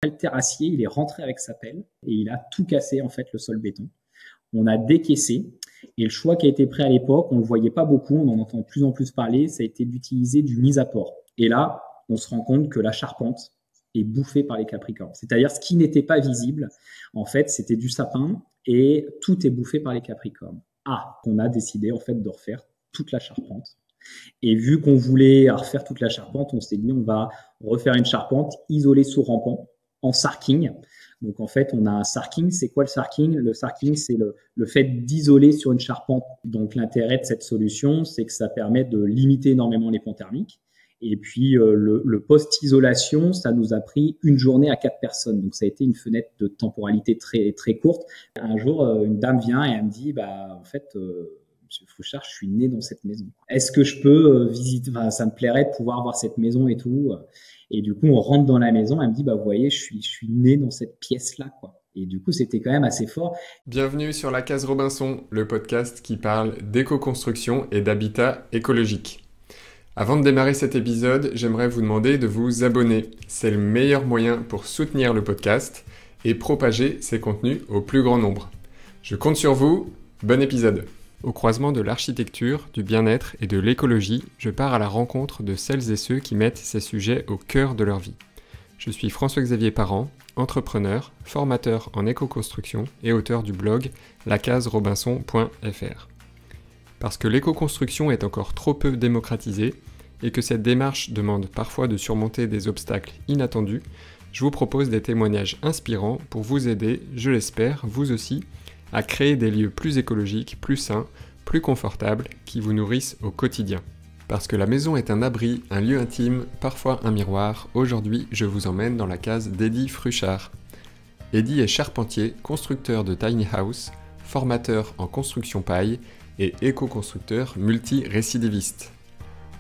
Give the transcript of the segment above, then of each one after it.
le terrassier, il est rentré avec sa pelle et il a tout cassé, en fait, le sol béton. On a décaissé et le choix qui a été pris à l'époque, on ne le voyait pas beaucoup, on en entend de plus en plus parler, ça a été d'utiliser du mise-à-port. Et là, on se rend compte que la charpente est bouffée par les capricornes. C'est-à-dire ce qui n'était pas visible, en fait, c'était du sapin et tout est bouffé par les capricornes. On a décidé en fait de refaire toute la charpente. Et vu qu'on voulait refaire toute la charpente, on s'est dit on va refaire une charpente isolée sous rampant en sarking. Donc en fait, on a un sarking. C'est quoi le sarking? Le sarking, c'est le fait d'isoler sur une charpente. Donc l'intérêt de cette solution, c'est que ça permet de limiter énormément les ponts thermiques. Et puis le post-isolation, ça nous a pris une journée à 4 personnes. Donc ça a été une fenêtre de temporalité très très courte. Un jour, une dame vient et elle me dit en fait, Monsieur Fouchard, je suis né dans cette maison. Est-ce que je peux visiter? Ça me plairait de pouvoir voir cette maison et tout. Et du coup, on rentre dans la maison. Elle me dit vous voyez, je suis né dans cette pièce-là, quoi. Et du coup, c'était quand même assez fort. Bienvenue sur La Case Robinson, le podcast qui parle d'éco-construction et d'habitat écologique. Avant de démarrer cet épisode, j'aimerais vous demander de vous abonner. C'est le meilleur moyen pour soutenir le podcast et propager ses contenus au plus grand nombre. Je compte sur vous. Bon épisode. Au croisement de l'architecture, du bien-être et de l'écologie, je pars à la rencontre de celles et ceux qui mettent ces sujets au cœur de leur vie. Je suis François-Xavier Parent, entrepreneur, formateur en éco-construction et auteur du blog lacaserobinson.fr. Parce que l'éco-construction est encore trop peu démocratisée et que cette démarche demande parfois de surmonter des obstacles inattendus, je vous propose des témoignages inspirants pour vous aider, je l'espère, vous aussi, à créer des lieux plus écologiques, plus sains, plus confortables, qui vous nourrissent au quotidien. Parce que la maison est un abri, un lieu intime, parfois un miroir, aujourd'hui je vous emmène dans la case d'Eddy Fruchard. Eddy est charpentier, constructeur de tiny house, formateur en construction paille et éco-constructeur multi-récidiviste.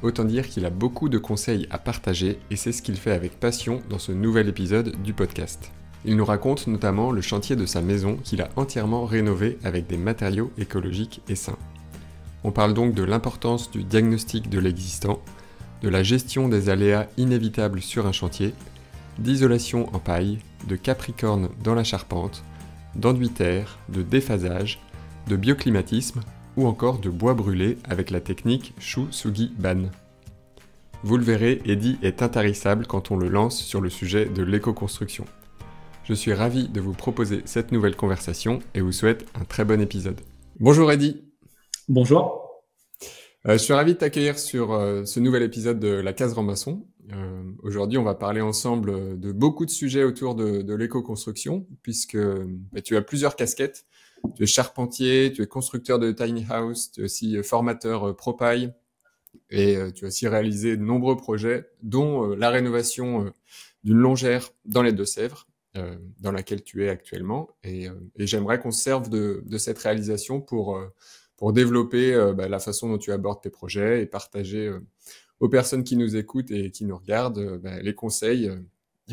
Autant dire qu'il a beaucoup de conseils à partager et c'est ce qu'il fait avec passion dans ce nouvel épisode du podcast. Il nous raconte notamment le chantier de sa maison qu'il a entièrement rénové avec des matériaux écologiques et sains. On parle donc de l'importance du diagnostic de l'existant, de la gestion des aléas inévitables sur un chantier, d'isolation en paille, de capricorne dans la charpente, d'enduit-terre, de déphasage, de bioclimatisme ou encore de bois brûlé avec la technique Shu-Sugi-Ban. Vous le verrez, Eddy est intarissable quand on le lance sur le sujet de l'éco-construction. Je suis ravi de vous proposer cette nouvelle conversation et vous souhaite un très bon épisode. Bonjour Eddy. Bonjour. Je suis ravi de t'accueillir sur ce nouvel épisode de La Case Robinson. Aujourd'hui, on va parler ensemble de beaucoup de sujets autour de l'éco-construction puisque tu as plusieurs casquettes. Tu es charpentier, tu es constructeur de tiny house, tu es aussi formateur ProPaille et tu as aussi réalisé de nombreux projets, dont la rénovation d'une longère dans les Deux-Sèvres, dans laquelle tu es actuellement. Et j'aimerais qu'on se serve de cette réalisation pour développer la façon dont tu abordes tes projets et partager aux personnes qui nous écoutent et qui nous regardent les conseils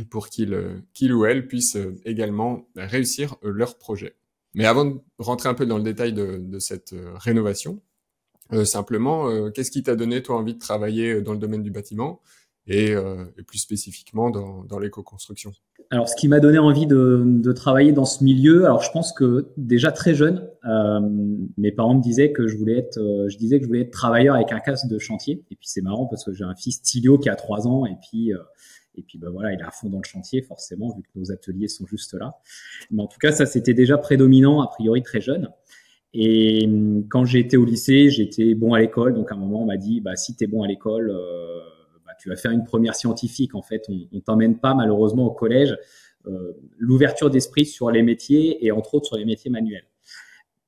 pour qu'ils ou elles puissent également réussir leurs projets. Mais avant de rentrer un peu dans le détail de cette rénovation, simplement, qu'est-ce qui t'a donné, toi, envie de travailler dans le domaine du bâtiment et plus spécifiquement dans l'éco-construction? Alors, ce qui m'a donné envie de travailler dans ce milieu, alors je pense que déjà très jeune, mes parents me disaient que je disais que je voulais être travailleur avec un casque de chantier. Et puis c'est marrant parce que j'ai un fils Tilio qui a 3 ans et puis voilà, il est à fond dans le chantier forcément vu que nos ateliers sont juste là. Mais en tout cas, ça c'était déjà prédominant a priori très jeune. Et quand j'ai été au lycée, j'étais bon à l'école. Donc à un moment, on m'a dit si t'es bon à l'école, tu vas faire une première scientifique. En fait, on t'emmène pas malheureusement au collège l'ouverture d'esprit sur les métiers et entre autres sur les métiers manuels.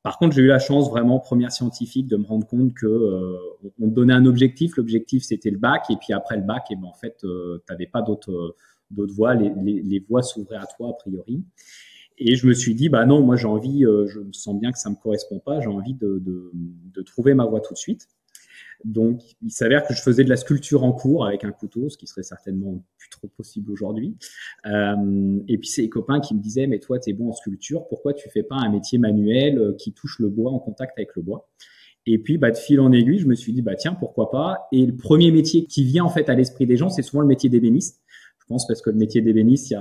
Par contre, j'ai eu la chance vraiment première scientifique de me rendre compte que on te donnait un objectif. L'objectif c'était le bac et puis après le bac, en fait, t'avais pas d'autres voies. Les voies s'ouvraient à toi a priori. Et je me suis dit non, moi j'ai envie, je me sens bien que ça me correspond pas. J'ai envie de trouver ma voie tout de suite. Donc, il s'avère que je faisais de la sculpture en cours avec un couteau, ce qui serait certainement plus trop possible aujourd'hui. Et puis, c'est les copains qui me disaient, mais toi, t'es bon en sculpture, pourquoi tu fais pas un métier manuel qui touche le bois, en contact avec le bois? Et puis, de fil en aiguille, je me suis dit, tiens, pourquoi pas? Et le premier métier qui vient, en fait, à l'esprit des gens, c'est souvent le métier d'ébéniste. Je pense parce que le métier d'ébéniste, il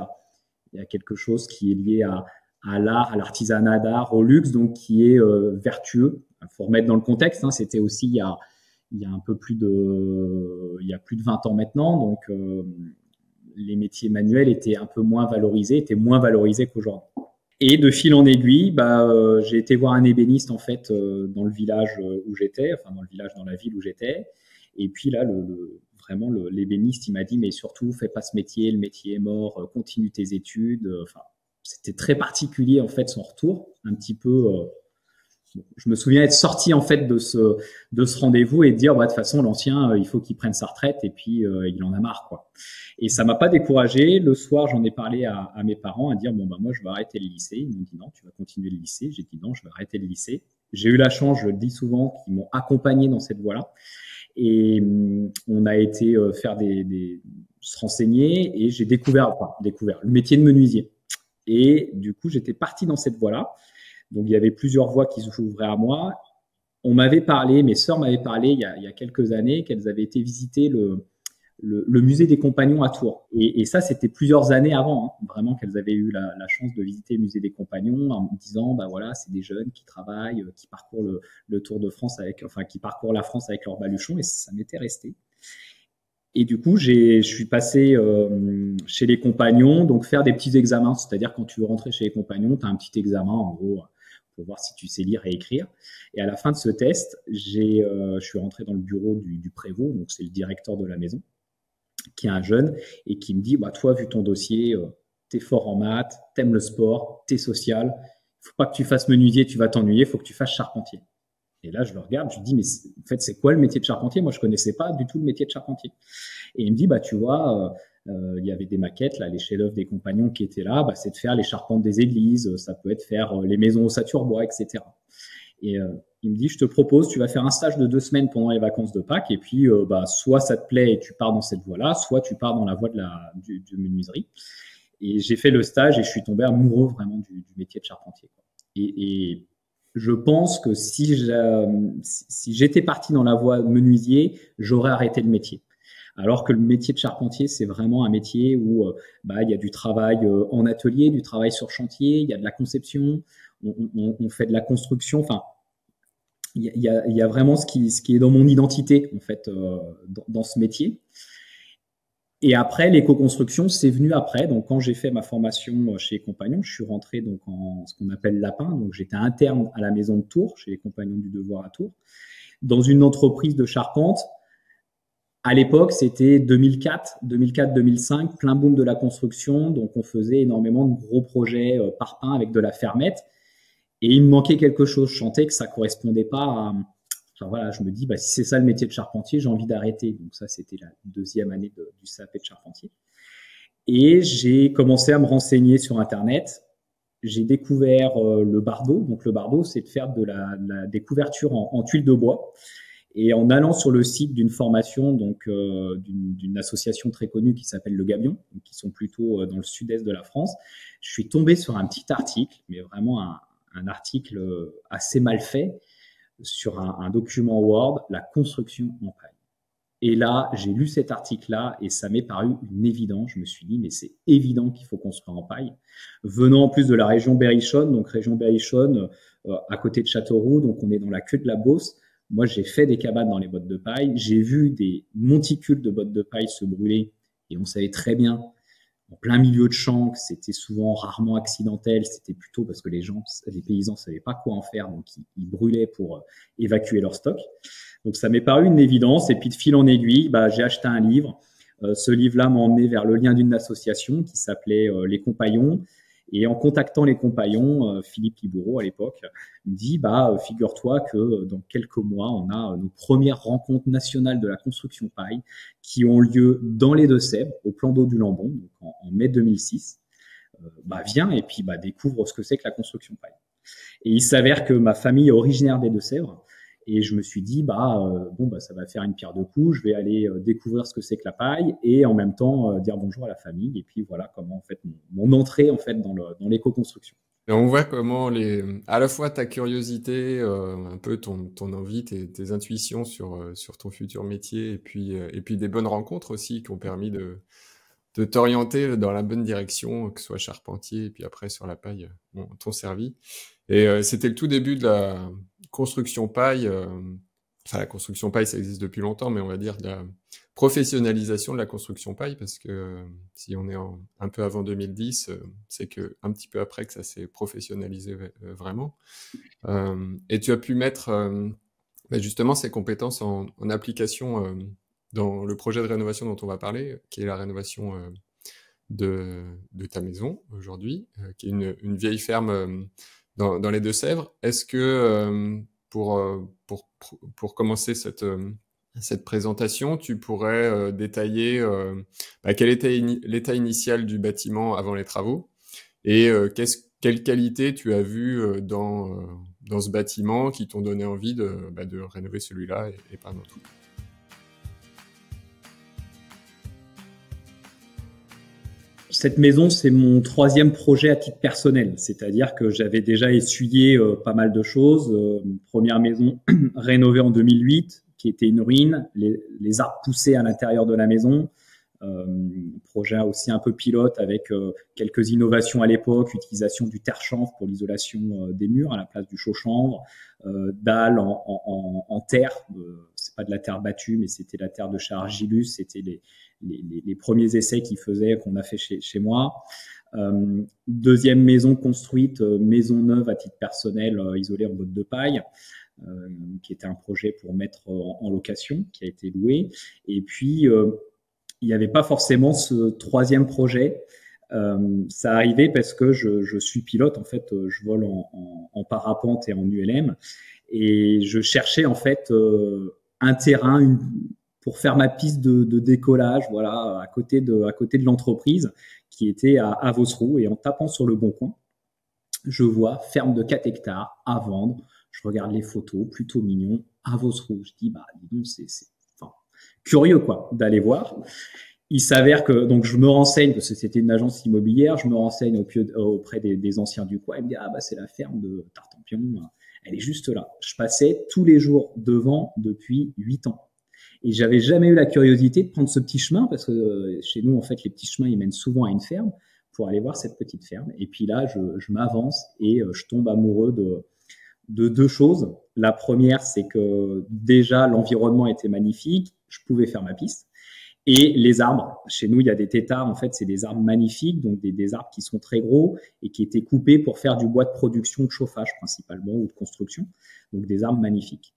Il y a quelque chose qui est lié à l'art, à l'artisanat d'art, au luxe, donc qui est vertueux. Il faut remettre dans le contexte, hein, c'était aussi il y a un peu il y a plus de 20 ans maintenant, donc les métiers manuels étaient un peu moins valorisés, qu'aujourd'hui. Et de fil en aiguille, j'ai été voir un ébéniste en fait dans le village où j'étais, enfin dans la ville où j'étais. Et puis là, vraiment l'ébéniste, il m'a dit mais surtout fais pas ce métier, le métier est mort, continue tes études. Enfin, c'était très particulier en fait son retour, un petit peu. Je me souviens être sorti en fait de ce rendez-vous et de dire de toute façon l'ancien il faut qu'il prenne sa retraite et puis il en a marre quoi. Et ça m'a pas découragé. Le soir j'en ai parlé à mes parents à dire moi je vais arrêter le lycée. Ils m'ont dit non tu vas continuer le lycée. J'ai dit non je vais arrêter le lycée. J'ai eu la chance, je le dis souvent, qu'ils m'ont accompagné dans cette voie-là. Et on a été faire se renseigner et j'ai découvert le métier de menuisier. Et du coup j'étais parti dans cette voie-là. Donc, il y avait plusieurs voies qui s'ouvraient à moi. On m'avait parlé, mes sœurs m'avaient parlé il y a quelques années qu'elles avaient été visiter le musée des Compagnons à Tours. Et ça, c'était plusieurs années avant, hein, vraiment qu'elles avaient eu la chance de visiter le musée des Compagnons en me disant, voilà, c'est des jeunes qui travaillent, qui parcourent le Tour de France qui parcourent la France avec leur baluchon et ça m'était resté. Et du coup, je suis passé chez les Compagnons, donc faire des petits examens. C'est-à-dire, quand tu veux rentrer chez les Compagnons, tu as un petit examen, en gros, pour voir si tu sais lire et écrire. Et à la fin de ce test, je suis rentré dans le bureau du prévôt, donc c'est le directeur de la maison, qui est un jeune, et qui me dit, toi, vu ton dossier, t'es fort en maths, t'aimes le sport, t'es social, faut pas que tu fasses menuisier, tu vas t'ennuyer, faut que tu fasses charpentier. Et là, je le regarde, je lui dis, mais en fait, c'est quoi le métier de charpentier? Moi, je connaissais pas du tout le métier de charpentier. Et il me dit, tu vois, il y avait des maquettes, là, les chefs-d'œuvre des Compagnons qui étaient là, c'est de faire les charpentes des églises, ça peut être faire les maisons au Saturbois, etc. Et il me dit, je te propose, tu vas faire un stage de 2 semaines pendant les vacances de Pâques, et puis soit ça te plaît et tu pars dans cette voie-là, soit tu pars dans la voie de de menuiserie. Et j'ai fait le stage et je suis tombé amoureux vraiment du métier de charpentier, quoi. Et je pense que si j'étais parti dans la voie menuisier, j'aurais arrêté le métier. Alors que le métier de charpentier, c'est vraiment un métier où il y a du travail en atelier, du travail sur chantier, il y a de la conception, on fait de la construction. Enfin, il y a vraiment ce qui est dans mon identité en fait dans ce métier. Et après, l'éco-construction, c'est venu après. Donc, quand j'ai fait ma formation chez les Compagnons, je suis rentré donc en ce qu'on appelle lapin. Donc, j'étais interne à la maison de Tours, chez les Compagnons du Devoir à Tours, dans une entreprise de charpente. À l'époque, c'était 2004-2005, plein boom de la construction. Donc, on faisait énormément de gros projets parpaings avec de la fermette. Et il me manquait quelque chose. Je sentais que ça correspondait pas à... Enfin, voilà, je me dis, si c'est ça le métier de charpentier, j'ai envie d'arrêter. Donc ça, c'était la 2e année du CAP de charpentier. Et j'ai commencé à me renseigner sur Internet. J'ai découvert le bardeau. Donc le bardeau, c'est de faire des couvertures en tuiles de bois. Et en allant sur le site d'une formation, donc d'une association très connue qui s'appelle Le Gabion, qui sont plutôt dans le sud-est de la France, je suis tombé sur un petit article, mais vraiment un article assez mal fait, sur un document Word, la construction en paille. Et là, j'ai lu cet article-là et ça m'est paru une évidence. Je me suis dit, mais c'est évident qu'il faut construire en paille. Venant en plus de la région Berrichonne, donc région Berrichonne, à côté de Châteauroux, donc on est dans la queue de la Beauce. Moi, j'ai fait des cabanes dans les bottes de paille. J'ai vu des monticules de bottes de paille se brûler et on savait très bien, en plein milieu de champs, que c'était souvent rarement accidentel. C'était plutôt parce que les paysans savaient pas quoi en faire, donc ils brûlaient pour évacuer leur stock. Donc ça m'est paru une évidence. Et puis de fil en aiguille, j'ai acheté un livre. Ce livre-là m'a emmené vers le lien d'une association qui s'appelait Les Compagnons. Et en contactant les Compagnons, Philippe Libourreau à l'époque me dit figure-toi que dans quelques mois, on a nos premières rencontres nationales de la construction paille qui ont lieu dans les Deux-Sèvres, au plan d'eau du Lambon, donc en mai 2006. Viens et puis découvre ce que c'est que la construction paille. Et il s'avère que ma famille est originaire des Deux-Sèvres. Et je me suis dit, ça va faire une pierre deux coups. Je vais aller découvrir ce que c'est que la paille et en même temps dire bonjour à la famille. Et puis voilà comment en fait mon entrée en fait dans l'éco-construction. Et on voit comment à la fois ta curiosité, un peu ton envie, tes intuitions sur ton futur métier, et puis des bonnes rencontres aussi qui ont permis de de t'orienter dans la bonne direction, que ce soit charpentier et puis après sur la paille, t'ont servi. Et c'était le tout début de la construction paille. Enfin, la construction paille, ça existe depuis longtemps, mais on va dire de la professionnalisation de la construction paille, parce que si on est un peu avant 2010, c'est que un petit peu après que ça s'est professionnalisé vraiment. Et tu as pu mettre justement ces compétences en application dans le projet de rénovation dont on va parler, qui est la rénovation de ta maison aujourd'hui, qui est une vieille ferme dans les Deux-Sèvres. Est-ce que pour commencer cette présentation, tu pourrais détailler quel était l'état initial du bâtiment avant les travaux et quelle qualité tu as vu dans ce bâtiment qui t'ont donné envie de rénover celui-là et pas un autre? Cette maison, c'est mon 3e projet à titre personnel, c'est-à-dire que j'avais déjà essuyé pas mal de choses. Première maison rénovée en 2008, qui était une ruine, les arbres poussaient à l'intérieur de la maison. Projet aussi un peu pilote avec quelques innovations à l'époque, utilisation du terre-chanvre pour l'isolation des murs à la place du chaux-chanvre, dalles en terre, c'est pas de la terre battue, mais c'était la terre de chez Argilus, c'était les premiers essais qu'on a fait chez moi. Deuxième maison construite, maison neuve à titre personnel, isolée en bottes de paille, qui était un projet pour mettre en location, qui a été loué. Et puis, il n'y avait pas forcément ce 3e projet. Ça arrivait parce que je suis pilote, en fait, je vole en parapente et en ULM. Et je cherchais, en fait, un terrain, pour faire ma piste de décollage, voilà, à côté de l'entreprise qui était à Vosroux. Et en tapant sur le Bon Coin, je vois ferme de 4 hectares à vendre. Je regarde les photos, plutôt mignon, à Vosroux. Je dis, dis donc, c'est curieux, quoi, d'aller voir. Il s'avère que, donc, je me renseigne, parce que c'était une agence immobilière, je me renseigne auprès des anciens du coin. Il me dit, c'est la ferme de Tartampion. Elle est juste là. Je passais tous les jours devant depuis 8 ans. Et j'avais jamais eu la curiosité de prendre ce petit chemin, parce que chez nous, en fait, les petits chemins, ils mènent souvent à une ferme, pour aller voir cette petite ferme. Et puis là, je m'avance et je tombe amoureux de 2 choses. La première, c'est que déjà, l'environnement était magnifique, je pouvais faire ma piste. Et les arbres, chez nous, il y a des têtards, en fait, c'est des arbres magnifiques, donc des arbres qui sont très gros et qui étaient coupés pour faire du bois de production, de chauffage principalement, ou de construction. Donc des arbres magnifiques.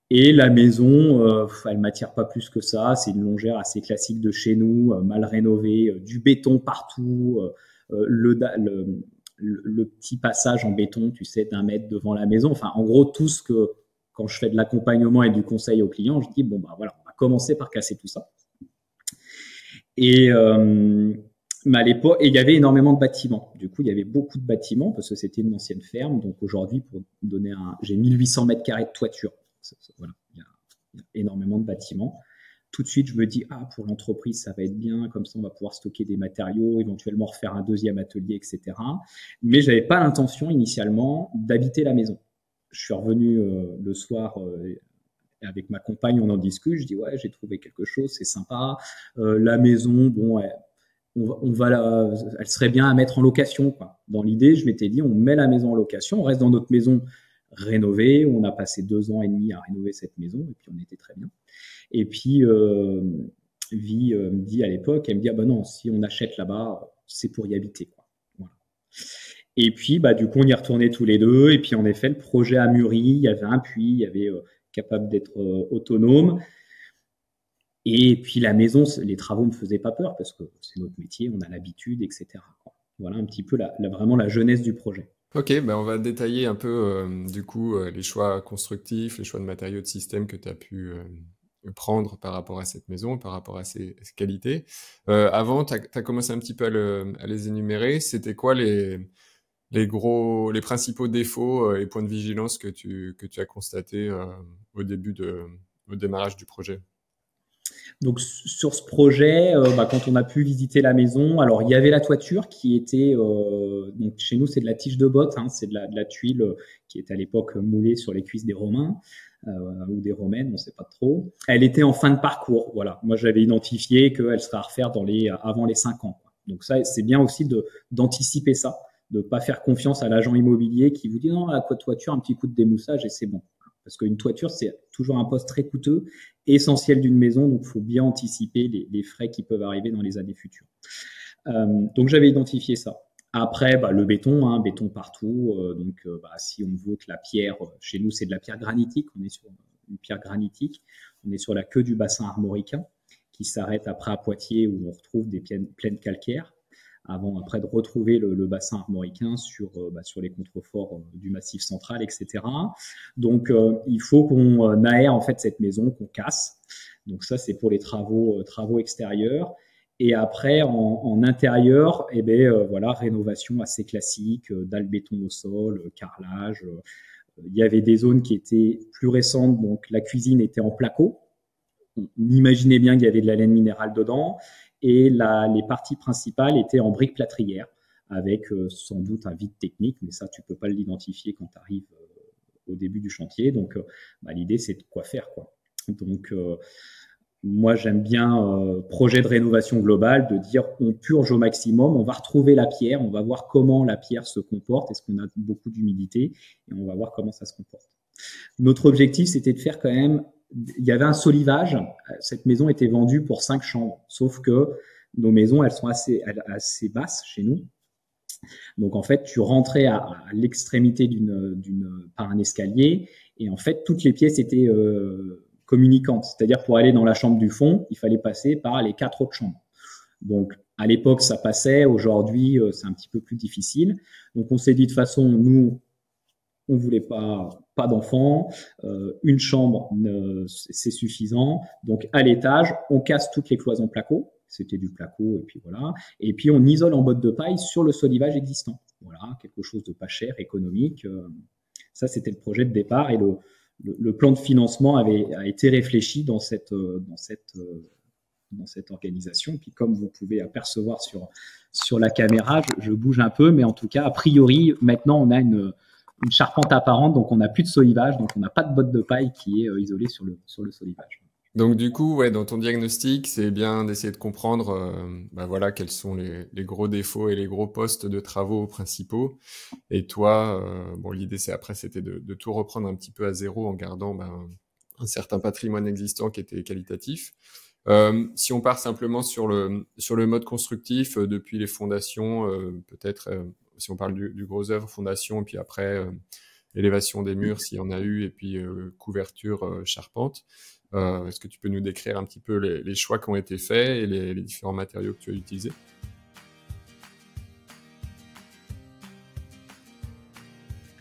Et la maison, elle m'attire pas plus que ça. C'est une longère assez classique de chez nous, mal rénovée, du béton partout, le petit passage en béton, tu sais, d'1 mètre devant la maison. Enfin, en gros, tout ce que, quand je fais de l'accompagnement et du conseil aux clients, je dis, voilà, on va commencer par casser tout ça. Et mais à l'époque, il y avait énormément de bâtiments. Du coup, il y avait beaucoup de bâtiments parce que c'était une ancienne ferme. Donc aujourd'hui, pour donner j'ai 1800 mètres carrés de toiture. Voilà, il y a énormément de bâtiments. Tout de suite, je me dis, pour l'entreprise, ça va être bien. Comme ça, on va pouvoir stocker des matériaux, éventuellement refaire un 2e atelier, etc. Mais j'avais pas l'intention initialement d'habiter la maison. Je suis revenu le soir. Avec ma compagne, on en discute. Je dis, ouais, j'ai trouvé quelque chose, c'est sympa. La maison, elle serait bien à mettre en location, quoi. Dans l'idée, je m'étais dit, on met la maison en location, on reste dans notre maison rénovée. On a passé 2 ans et demi à rénover cette maison et puis on était très bien. Et puis, Vie me dit à l'époque, elle me dit, non, si on achète là-bas, c'est pour y habiter, quoi. Voilà. Et puis, du coup, on y retournait tous les deux. Et puis, en effet, le projet a mûri. Il y avait un puits, il y avait capable d'être autonome. Et puis la maison, les travaux me faisaient pas peur parce que c'est notre métier, on a l'habitude, etc. Voilà un petit peu vraiment la jeunesse du projet. Ok, on va détailler un peu du coup les choix constructifs, les choix de matériaux de système que tu as pu prendre par rapport à cette maison, par rapport à ses qualités. Avant, tu as commencé un petit peu à les énumérer. C'était quoi les principaux défauts et points de vigilance que tu as constatés au démarrage du projet? Donc sur ce projet, quand on a pu visiter la maison, alors il y avait la toiture qui était, donc chez nous c'est de la tige de botte, hein, c'est de la tuile qui était à l'époque moulée sur les cuisses des Romains ou des Romaines, on ne sait pas trop. Elle était en fin de parcours, voilà. Moi j'avais identifié qu'elle serait à refaire avant les 5 ans. Quoi. Donc ça c'est bien aussi d'anticiper ça, de pas faire confiance à l'agent immobilier qui vous dit non la toiture un petit coup de démoussage et c'est bon. Parce qu'une toiture, c'est toujours un poste très coûteux, essentiel d'une maison, donc il faut bien anticiper les frais qui peuvent arriver dans les années futures. Donc j'avais identifié ça. Après, le béton, hein, béton partout. Si on veut que la pierre, chez nous c'est de la pierre granitique, on est sur une pierre granitique, on est sur la queue du bassin armoricain qui s'arrête après à Poitiers où on retrouve des plaines calcaires. Avant après de retrouver le bassin armoricain sur les contreforts du Massif central, etc. Donc il faut qu'on aère en fait cette maison, qu'on casse. Donc ça c'est pour les travaux extérieurs. Et après en intérieur, rénovation assez classique, dalles béton au sol, carrelage. Il y avait des zones qui étaient plus récentes, donc la cuisine était en placo. On imaginait bien qu'il y avait de la laine minérale dedans. Et les parties principales étaient en briques plâtrières, avec sans doute un vide technique, mais ça, tu peux pas l'identifier quand tu arrives au début du chantier. Donc, l'idée, c'est de quoi faire, quoi. Donc, moi, j'aime bien projet de rénovation globale, de dire on purge au maximum, on va retrouver la pierre, on va voir comment la pierre se comporte, est-ce qu'on a beaucoup d'humidité, et on va voir comment ça se comporte. Notre objectif, c'était de faire quand même. Il y avait un solivage. Cette maison était vendue pour 5 chambres. Sauf que nos maisons, elles sont assez basses chez nous. Donc, en fait, tu rentrais à l'extrémité par un escalier. Et en fait, toutes les pièces étaient communicantes. C'est-à-dire, pour aller dans la chambre du fond, il fallait passer par les 4 autres chambres. Donc, à l'époque, ça passait. Aujourd'hui, c'est un petit peu plus difficile. Donc, on s'est dit de toute façon, nous, on voulait pas d'enfants, une chambre c'est suffisant. Donc à l'étage, on casse toutes les cloisons placo, c'était du placo et puis voilà. Et puis on isole en botte de paille sur le solivage existant. Voilà, quelque chose de pas cher, économique. Ça c'était le projet de départ et le plan de financement a été réfléchi dans cette organisation. Et puis comme vous pouvez apercevoir sur la caméra, je bouge un peu, mais en tout cas a priori maintenant on a une charpente apparente, donc on n'a plus de solivage, donc on n'a pas de botte de paille qui est isolée sur le solivage. Donc du coup, ouais, dans ton diagnostic, c'est bien d'essayer de comprendre quels sont les gros défauts et les gros postes de travaux principaux. Et toi, l'idée c'était de tout reprendre un petit peu à zéro en gardant un certain patrimoine existant qui était qualitatif. Si on part simplement sur le mode constructif, depuis les fondations, peut-être si on parle du gros œuvre, fondation, et puis après élévation des murs s'il y en a eu, et puis couverture, charpente. Est-ce que tu peux nous décrire un petit peu les choix qui ont été faits et les différents matériaux que tu as utilisés?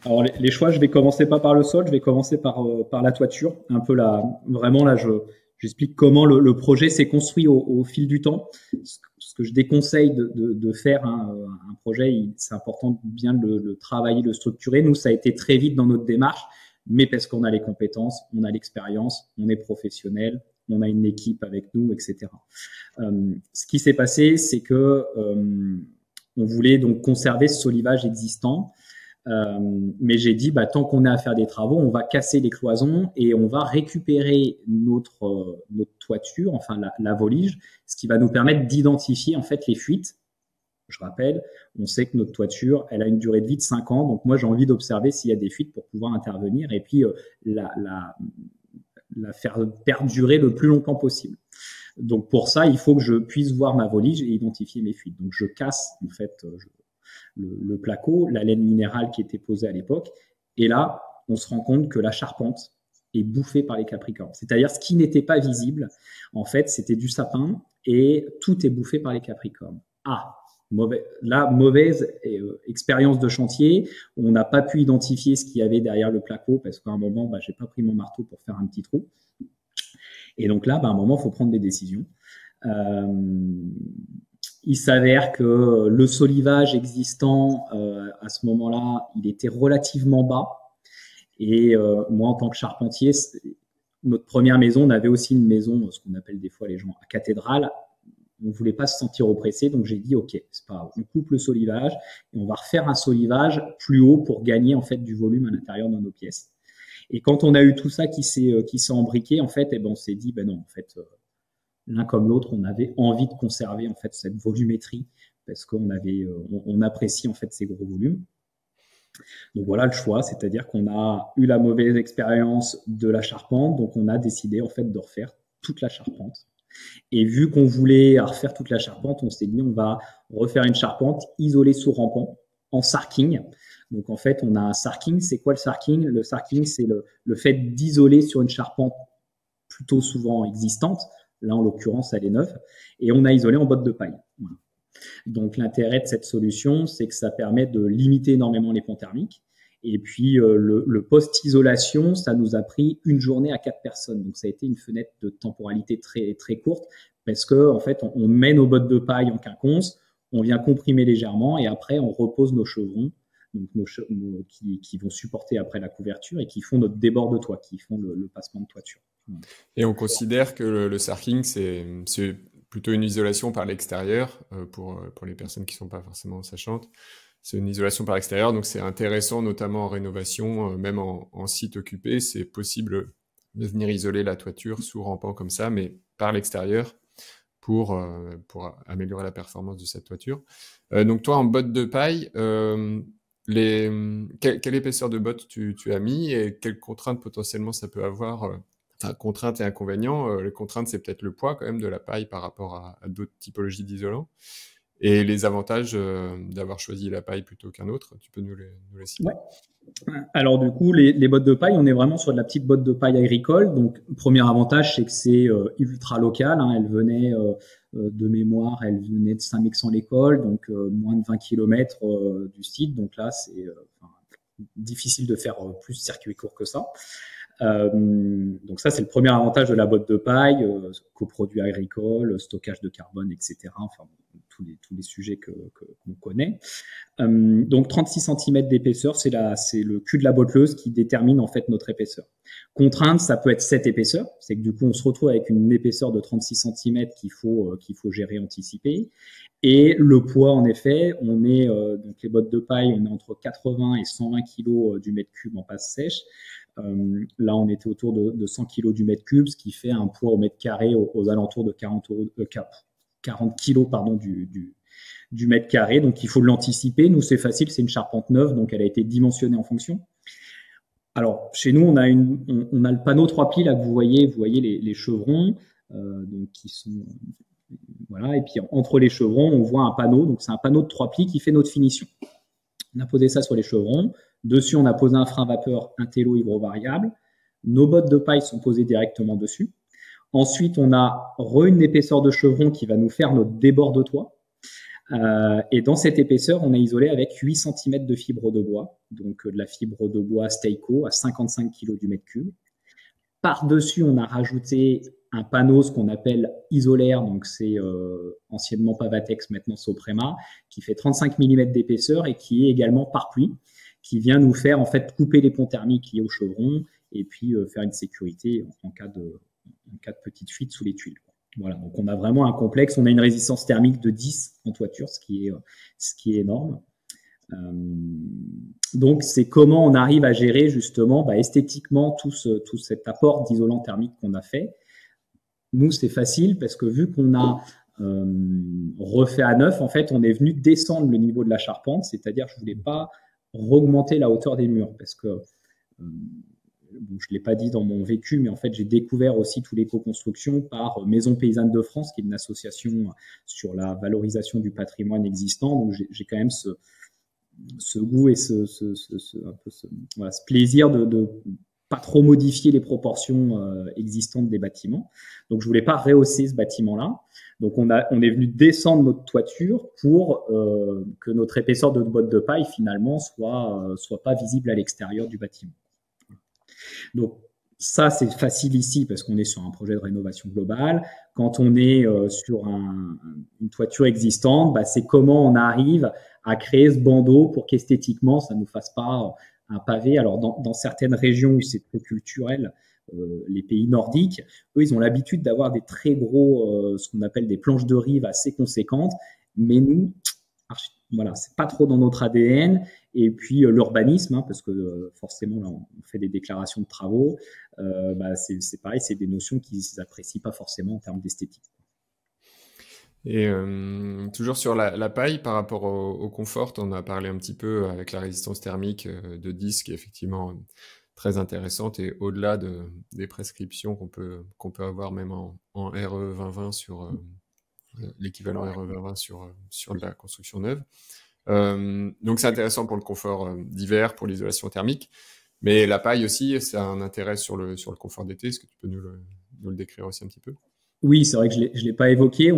Alors les choix, je vais commencer pas par le sol, je vais commencer par la toiture. Un peu j'explique comment le projet s'est construit au fil du temps. Ce que je déconseille de faire un projet, c'est important de bien le travailler, le structurer. Nous, ça a été très vite dans notre démarche, mais parce qu'on a les compétences, on a l'expérience, on est professionnel, on a une équipe avec nous, etc. Ce qui s'est passé, c'est que on voulait donc conserver ce solivage existant. Mais j'ai dit, tant qu'on est à faire des travaux, on va casser les cloisons et on va récupérer notre toiture, enfin la volige, ce qui va nous permettre d'identifier en fait les fuites. Je rappelle, on sait que notre toiture, elle a une durée de vie de 5 ans, donc moi j'ai envie d'observer s'il y a des fuites pour pouvoir intervenir et puis la faire perdurer le plus longtemps possible. Donc pour ça, il faut que je puisse voir ma volige et identifier mes fuites. Donc je casse en fait le placo, la laine minérale qui était posée à l'époque. Et là, on se rend compte que la charpente est bouffée par les capricornes. C'est-à-dire ce qui n'était pas visible, en fait, c'était du sapin et tout est bouffé par les capricornes. Mauvaise expérience de chantier. On n'a pas pu identifier ce qu'il y avait derrière le placo parce qu'à un moment, j'ai pas pris mon marteau pour faire un petit trou. Et donc là, à un moment, il faut prendre des décisions. Il s'avère que le solivage existant, à ce moment-là, il était relativement bas. Et moi, en tant que charpentier, notre première maison, on avait aussi une maison, ce qu'on appelle des fois les gens à cathédrale. On voulait pas se sentir oppressé, donc j'ai dit ok, c'est pas grave, on coupe le solivage et on va refaire un solivage plus haut pour gagner en fait du volume à l'intérieur de nos pièces. Et quand on a eu tout ça qui s'est embriqué, en fait, on s'est dit ben non, en fait, l'un comme l'autre, on avait envie de conserver en fait cette volumétrie parce qu'on avait on apprécie en fait ces gros volumes. Donc voilà le choix, c'est-à-dire qu'on a eu la mauvaise expérience de la charpente, donc on a décidé en fait de refaire toute la charpente. Et vu qu'on voulait refaire toute la charpente, on s'est dit on va refaire une charpente isolée sous rampant en sarking. Donc en fait, on a un sarking. C'est quoi le sarking? Le sarking, c'est le fait d'isoler sur une charpente plutôt souvent existante. Là, en l'occurrence, elle est neuve. Et on a isolé en botte de paille. Voilà. Donc l'intérêt de cette solution, c'est que ça permet de limiter énormément les ponts thermiques. Et puis le post-isolation, ça nous a pris une journée à 4 personnes. Donc ça a été une fenêtre de temporalité très très courte parce que en fait on met nos bottes de paille en quinconce, on vient comprimer légèrement et après on repose nos chevrons, donc qui vont supporter après la couverture et qui font notre débord de toit, qui font le passement de toiture. Et on considère que le sarking c'est plutôt une isolation par l'extérieur pour les personnes qui sont pas forcément sachantes. C'est une isolation par l'extérieur, donc c'est intéressant, notamment en rénovation, même en site occupé, c'est possible de venir isoler la toiture sous rampant comme ça, mais par l'extérieur pour améliorer la performance de cette toiture. Donc toi, en botte de paille, quelle épaisseur de botte tu as mis et quelles contraintes potentiellement ça peut avoir enfin, contraintes et inconvénients. Les contraintes, c'est peut-être le poids quand même de la paille par rapport à d'autres typologies d'isolants. Et les avantages d'avoir choisi la paille plutôt qu'un autre, tu peux nous les citer? Ouais. Alors du coup, les bottes de paille, on est vraiment sur de la petite botte de paille agricole. Donc, premier avantage, c'est que c'est ultra local. Hein. Elle venait de mémoire, elle venait de Saint-Mexan-l'École, donc moins de 20 km du site. Donc là, c'est difficile de faire plus circuit court que ça. Donc ça, c'est le premier avantage de la botte de paille, coproduits agricoles, stockage de carbone, etc. Enfin, tous les sujets qu'on connaît. Donc 36 cm d'épaisseur, c'est le cul de la botteleuse qui détermine en fait notre épaisseur. Contrainte, ça peut être cette épaisseur, c'est que du coup on se retrouve avec une épaisseur de 36 cm qu'il faut gérer, anticiper. Et le poids, en effet, on est donc les bottes de paille, on est entre 80 et 120 kg du mètre cube en passe sèche. Là, on était autour de 100 kg du mètre cube, ce qui fait un poids au mètre carré aux alentours de 40 kg du mètre carré. Donc, il faut l'anticiper. Nous, c'est facile, c'est une charpente neuve, donc elle a été dimensionnée en fonction. Alors, chez nous, on a le panneau 3 plis là que vous voyez les chevrons, donc qui sont voilà. Et puis entre les chevrons, on voit un panneau. Donc, c'est un panneau de 3 plis qui fait notre finition. On a posé ça sur les chevrons. Dessus, on a posé un frein vapeur Intello hydrovariable. Nos bottes de paille sont posées directement dessus. Ensuite, on a une épaisseur de chevron qui va nous faire notre débord de toit. Et dans cette épaisseur, on a isolé avec 8 cm de fibre de bois, donc de la fibre de bois Steico à 55 kg du mètre cube. Par-dessus, on a rajouté un panneau, ce qu'on appelle isolaire, donc c'est anciennement Pavatex, maintenant Soprema, qui fait 35 mm d'épaisseur et qui est également par pluie, qui vient nous faire en fait couper les ponts thermiques liés au chevron et puis faire une sécurité en cas de petite fuite sous les tuiles. Voilà, donc on a vraiment un complexe, on a une résistance thermique de 10 en toiture, ce qui est énorme. Donc c'est comment on arrive à gérer justement esthétiquement tout cet apport d'isolant thermique qu'on a fait. Nous, c'est facile parce que vu qu'on a refait à neuf, en fait, on est venu descendre le niveau de la charpente, c'est-à-dire je voulais pas augmenter la hauteur des murs parce que je l'ai pas dit dans mon vécu, mais en fait, j'ai découvert aussi tout l'éco-construction par Maison Paysanne de France, qui est une association sur la valorisation du patrimoine existant. Donc, j'ai quand même ce goût et ce plaisir de pas trop modifier les proportions existantes des bâtiments. Donc, je voulais pas rehausser ce bâtiment-là. Donc, on est venu descendre notre toiture pour que notre épaisseur de botte de paille, finalement, soit pas visible à l'extérieur du bâtiment. Donc, ça, c'est facile ici parce qu'on est sur un projet de rénovation globale. Quand on est sur une toiture existante, c'est comment on arrive à créer ce bandeau pour qu'esthétiquement, ça ne nous fasse pas un pavé. Alors, dans certaines régions où c'est très culturel, les pays nordiques, eux, ils ont l'habitude d'avoir des très gros, ce qu'on appelle des planches de rive assez conséquentes. Mais nous, voilà, c'est pas trop dans notre ADN. Et puis l'urbanisme, parce que forcément là, on fait des déclarations de travaux. C'est pareil, c'est des notions qu'ils n'apprécient pas forcément en termes d'esthétique. Et toujours sur la paille, par rapport au confort, on a parlé un petit peu avec la résistance thermique de 10, qui est effectivement très intéressante, et au-delà des prescriptions qu'on peut avoir même en RE 2020 sur l'équivalent RE 2020 sur de la construction neuve. Donc c'est intéressant pour le confort d'hiver, pour l'isolation thermique, mais la paille aussi, ça a un intérêt sur le confort d'été. Est-ce que tu peux nous le décrire aussi un petit peu? Oui, c'est vrai que je l'ai pas évoqué.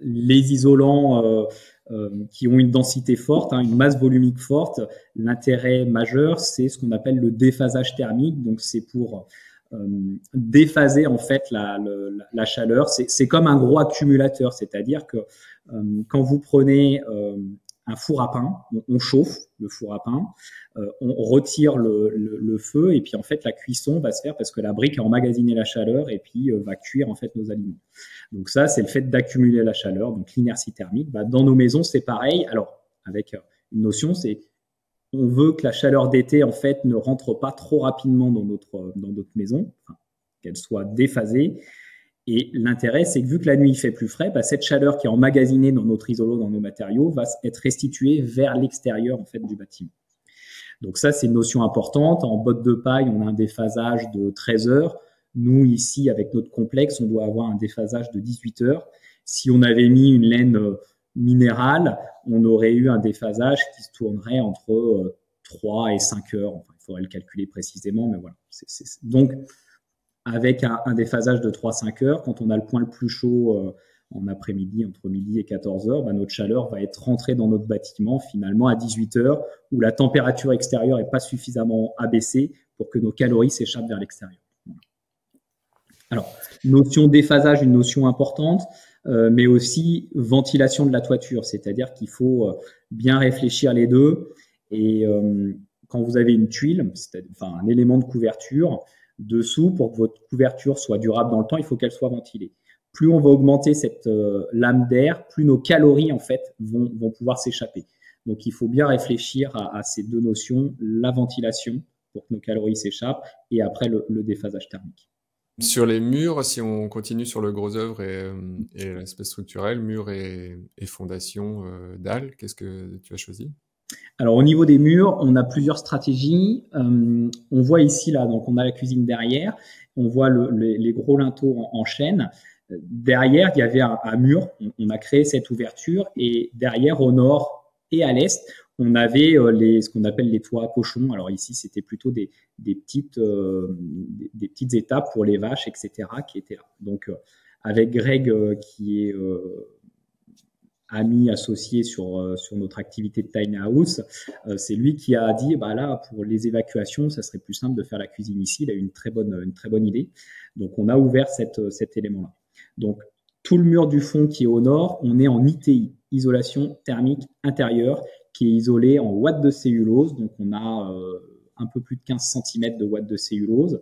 Les isolants qui ont une densité forte, une masse volumique forte, l'intérêt majeur, c'est ce qu'on appelle le déphasage thermique. Donc, c'est pour déphaser en fait la chaleur. C'est comme un gros accumulateur, c'est-à-dire que quand vous prenez un four à pain, on chauffe le four à pain, on retire le feu, et puis en fait la cuisson va se faire parce que la brique a emmagasiné la chaleur et puis va cuire en fait nos aliments. Donc ça, c'est le fait d'accumuler la chaleur, donc l'inertie thermique. Dans nos maisons, c'est pareil. Alors avec une notion, c'est on veut que la chaleur d'été en fait ne rentre pas trop rapidement dans notre maison, qu'elle soit déphasée. Et l'intérêt, c'est que vu que la nuit il fait plus frais, cette chaleur qui est emmagasinée dans notre isolant, dans nos matériaux, va être restituée vers l'extérieur en fait du bâtiment. Donc ça, c'est une notion importante. En botte de paille, on a un déphasage de 13 heures. Nous, ici, avec notre complexe, on doit avoir un déphasage de 18 heures. Si on avait mis une laine minérale, on aurait eu un déphasage qui se tournerait entre 3 et 5 heures. Enfin, il faudrait le calculer précisément, mais voilà. Donc, avec un déphasage de 3-5 heures, quand on a le point le plus chaud en après-midi, entre midi et 14 heures, notre chaleur va être rentrée dans notre bâtiment finalement à 18 heures, où la température extérieure n'est pas suffisamment abaissée pour que nos calories s'échappent vers l'extérieur. Alors, notion déphasage, une notion importante, mais aussi ventilation de la toiture, c'est-à-dire qu'il faut bien réfléchir les deux. Et quand vous avez une tuile, enfin un élément de couverture, dessous, pour que votre couverture soit durable dans le temps, il faut qu'elle soit ventilée. Plus on va augmenter cette lame d'air, plus nos calories en fait vont pouvoir s'échapper. Donc il faut bien réfléchir à ces deux notions, la ventilation pour que nos calories s'échappent, et après le déphasage thermique. Sur les murs, si on continue sur le gros œuvre et l'aspect structurel, murs et fondation, dalles, qu'est-ce que tu as choisi? Alors au niveau des murs, on a plusieurs stratégies. On voit ici là, donc on a la cuisine derrière, on voit les gros linteaux en chêne. Derrière, il y avait un mur. On a créé cette ouverture, et derrière, au nord et à l'est, on avait ce qu'on appelle les toits à cochons. Alors ici, c'était plutôt des petites étapes pour les vaches, etc., qui étaient là. Donc avec Greg, qui est ami associé sur notre activité de Tiny House, c'est lui qui a dit là, pour les évacuations, ça serait plus simple de faire la cuisine ici. Il a eu une très bonne idée. Donc on a ouvert cet élément-là. Donc tout le mur du fond qui est au nord, on est en ITI, isolation thermique intérieure, qui est isolé en ouate de cellulose. Donc on a un peu plus de 15 cm de ouate de cellulose,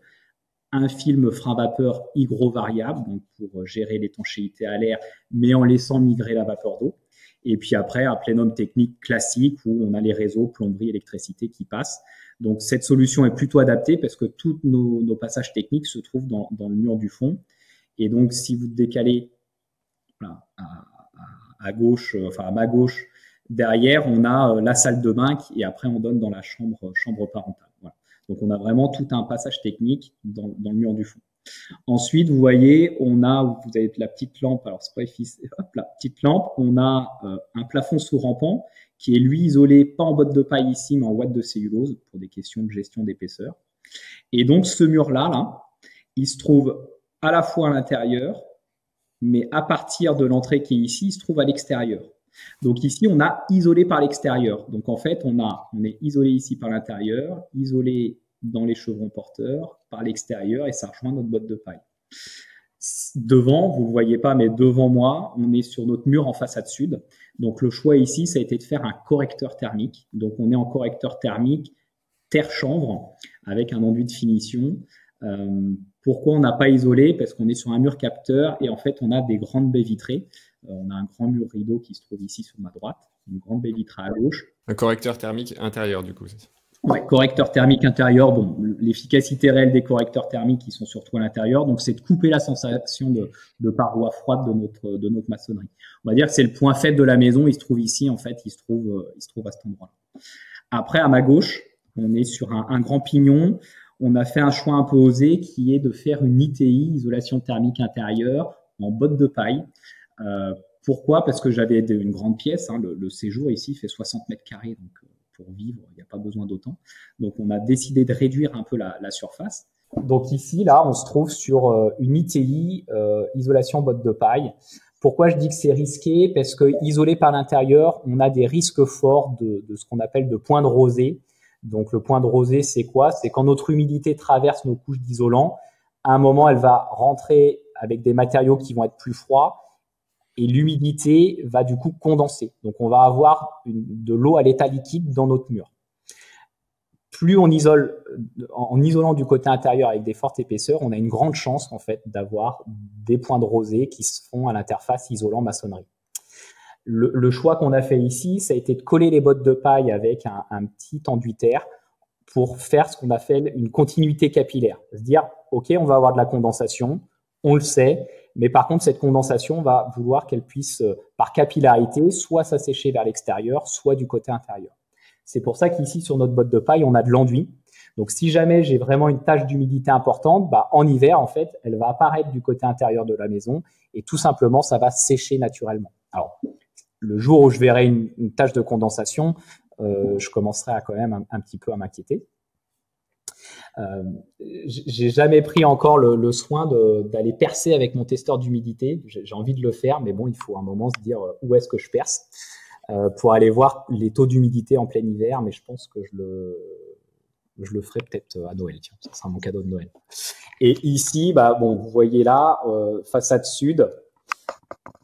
un film frein vapeur hygrovariable, donc pour gérer l'étanchéité à l'air, mais en laissant migrer la vapeur d'eau. Et puis après, un plénum technique classique où on a les réseaux plomberie, électricité qui passent. Donc cette solution est plutôt adaptée parce que tous nos passages techniques se trouvent dans le mur du fond. Et donc si vous décalez à gauche, enfin à ma gauche, derrière, on a la salle de bain, et après on donne dans la chambre parentale. Voilà. Donc on a vraiment tout un passage technique dans le mur du fond. Ensuite, vous voyez, vous avez la petite lampe, alors c'est pas efficace, la petite lampe, on a un plafond sous rampant qui est lui isolé, pas en botte de paille ici, mais en ouate de cellulose pour des questions de gestion d'épaisseur. Et donc ce mur-là, il se trouve à la fois à l'intérieur, mais à partir de l'entrée qui est ici, il se trouve à l'extérieur. Donc ici, on a isolé par l'extérieur. Donc en fait, on est isolé ici par l'intérieur, isolé dans les chevrons porteurs, par l'extérieur, et ça rejoint notre botte de paille. Devant, vous ne le voyez pas, mais devant moi, on est sur notre mur en façade sud. Donc le choix ici, ça a été de faire un correcteur thermique. Donc on est en correcteur thermique terre-chanvre. avec un enduit de finition. Pourquoi on n'a pas isolé? Parce qu'on est sur un mur capteur et en fait, on a des grandes baies vitrées. On a un grand mur rideau qui se trouve ici sur ma droite, une grande baie vitrée à gauche. Un correcteur thermique intérieur, du coup. Ouais, correcteur thermique intérieur. Bon, l'efficacité réelle des correcteurs thermiques, ils sont surtout à l'intérieur. Donc, c'est de couper la sensation de parois froides de notre maçonnerie. On va dire que c'est le point faible de la maison. Il se trouve ici, en fait, il se trouve à cet endroit-là. Après, à ma gauche, on est sur un grand pignon. On a fait un choix un peu osé qui est de faire une ITI, isolation thermique intérieure, en bottes de paille. Pourquoi? Parce que j'avais une grande pièce. Le séjour ici fait 60 mètres carrés, donc pour vivre, il n'y a pas besoin d'autant. Donc, on a décidé de réduire un peu la surface. Donc ici, là, on se trouve sur une ITI, isolation bottes de paille. Pourquoi je dis que c'est risqué? Parce que isolé par l'intérieur, on a des risques forts de ce qu'on appelle de point de rosée. Donc, le point de rosée, c'est quoi? C'est quand notre humidité traverse nos couches d'isolant, à un moment, elle va rentrer avec des matériaux qui vont être plus froids et l'humidité va du coup condenser. Donc, on va avoir de l'eau à l'état liquide dans notre mur. Plus on isole, en isolant du côté intérieur avec des fortes épaisseurs, on a une grande chance en fait d'avoir des points de rosée qui se font à l'interface isolant maçonnerie. Le choix qu'on a fait ici, ça a été de coller les bottes de paille avec un petit enduitaire pour faire ce qu'on appelle une continuité capillaire. Se dire, OK, on va avoir de la condensation, on le sait, mais par contre, cette condensation, on va vouloir qu'elle puisse, par capillarité, soit s'assécher vers l'extérieur, soit du côté intérieur. C'est pour ça qu'ici, sur notre botte de paille, on a de l'enduit. Donc, si jamais j'ai vraiment une tache d'humidité importante, en hiver, en fait, elle va apparaître du côté intérieur de la maison et tout simplement, ça va sécher naturellement. Alors, le jour où je verrai une tache de condensation, je commencerai à quand même un petit peu à m'inquiéter. J'ai jamais pris encore le soin d'aller percer avec mon testeur d'humidité. J'ai envie de le faire, mais bon, il faut un moment se dire où est-ce que je perce pour aller voir les taux d'humidité en plein hiver. Mais je pense que je le ferai peut-être à Noël. Tiens, ça sera mon cadeau de Noël. Et ici, bon, vous voyez là, façade sud.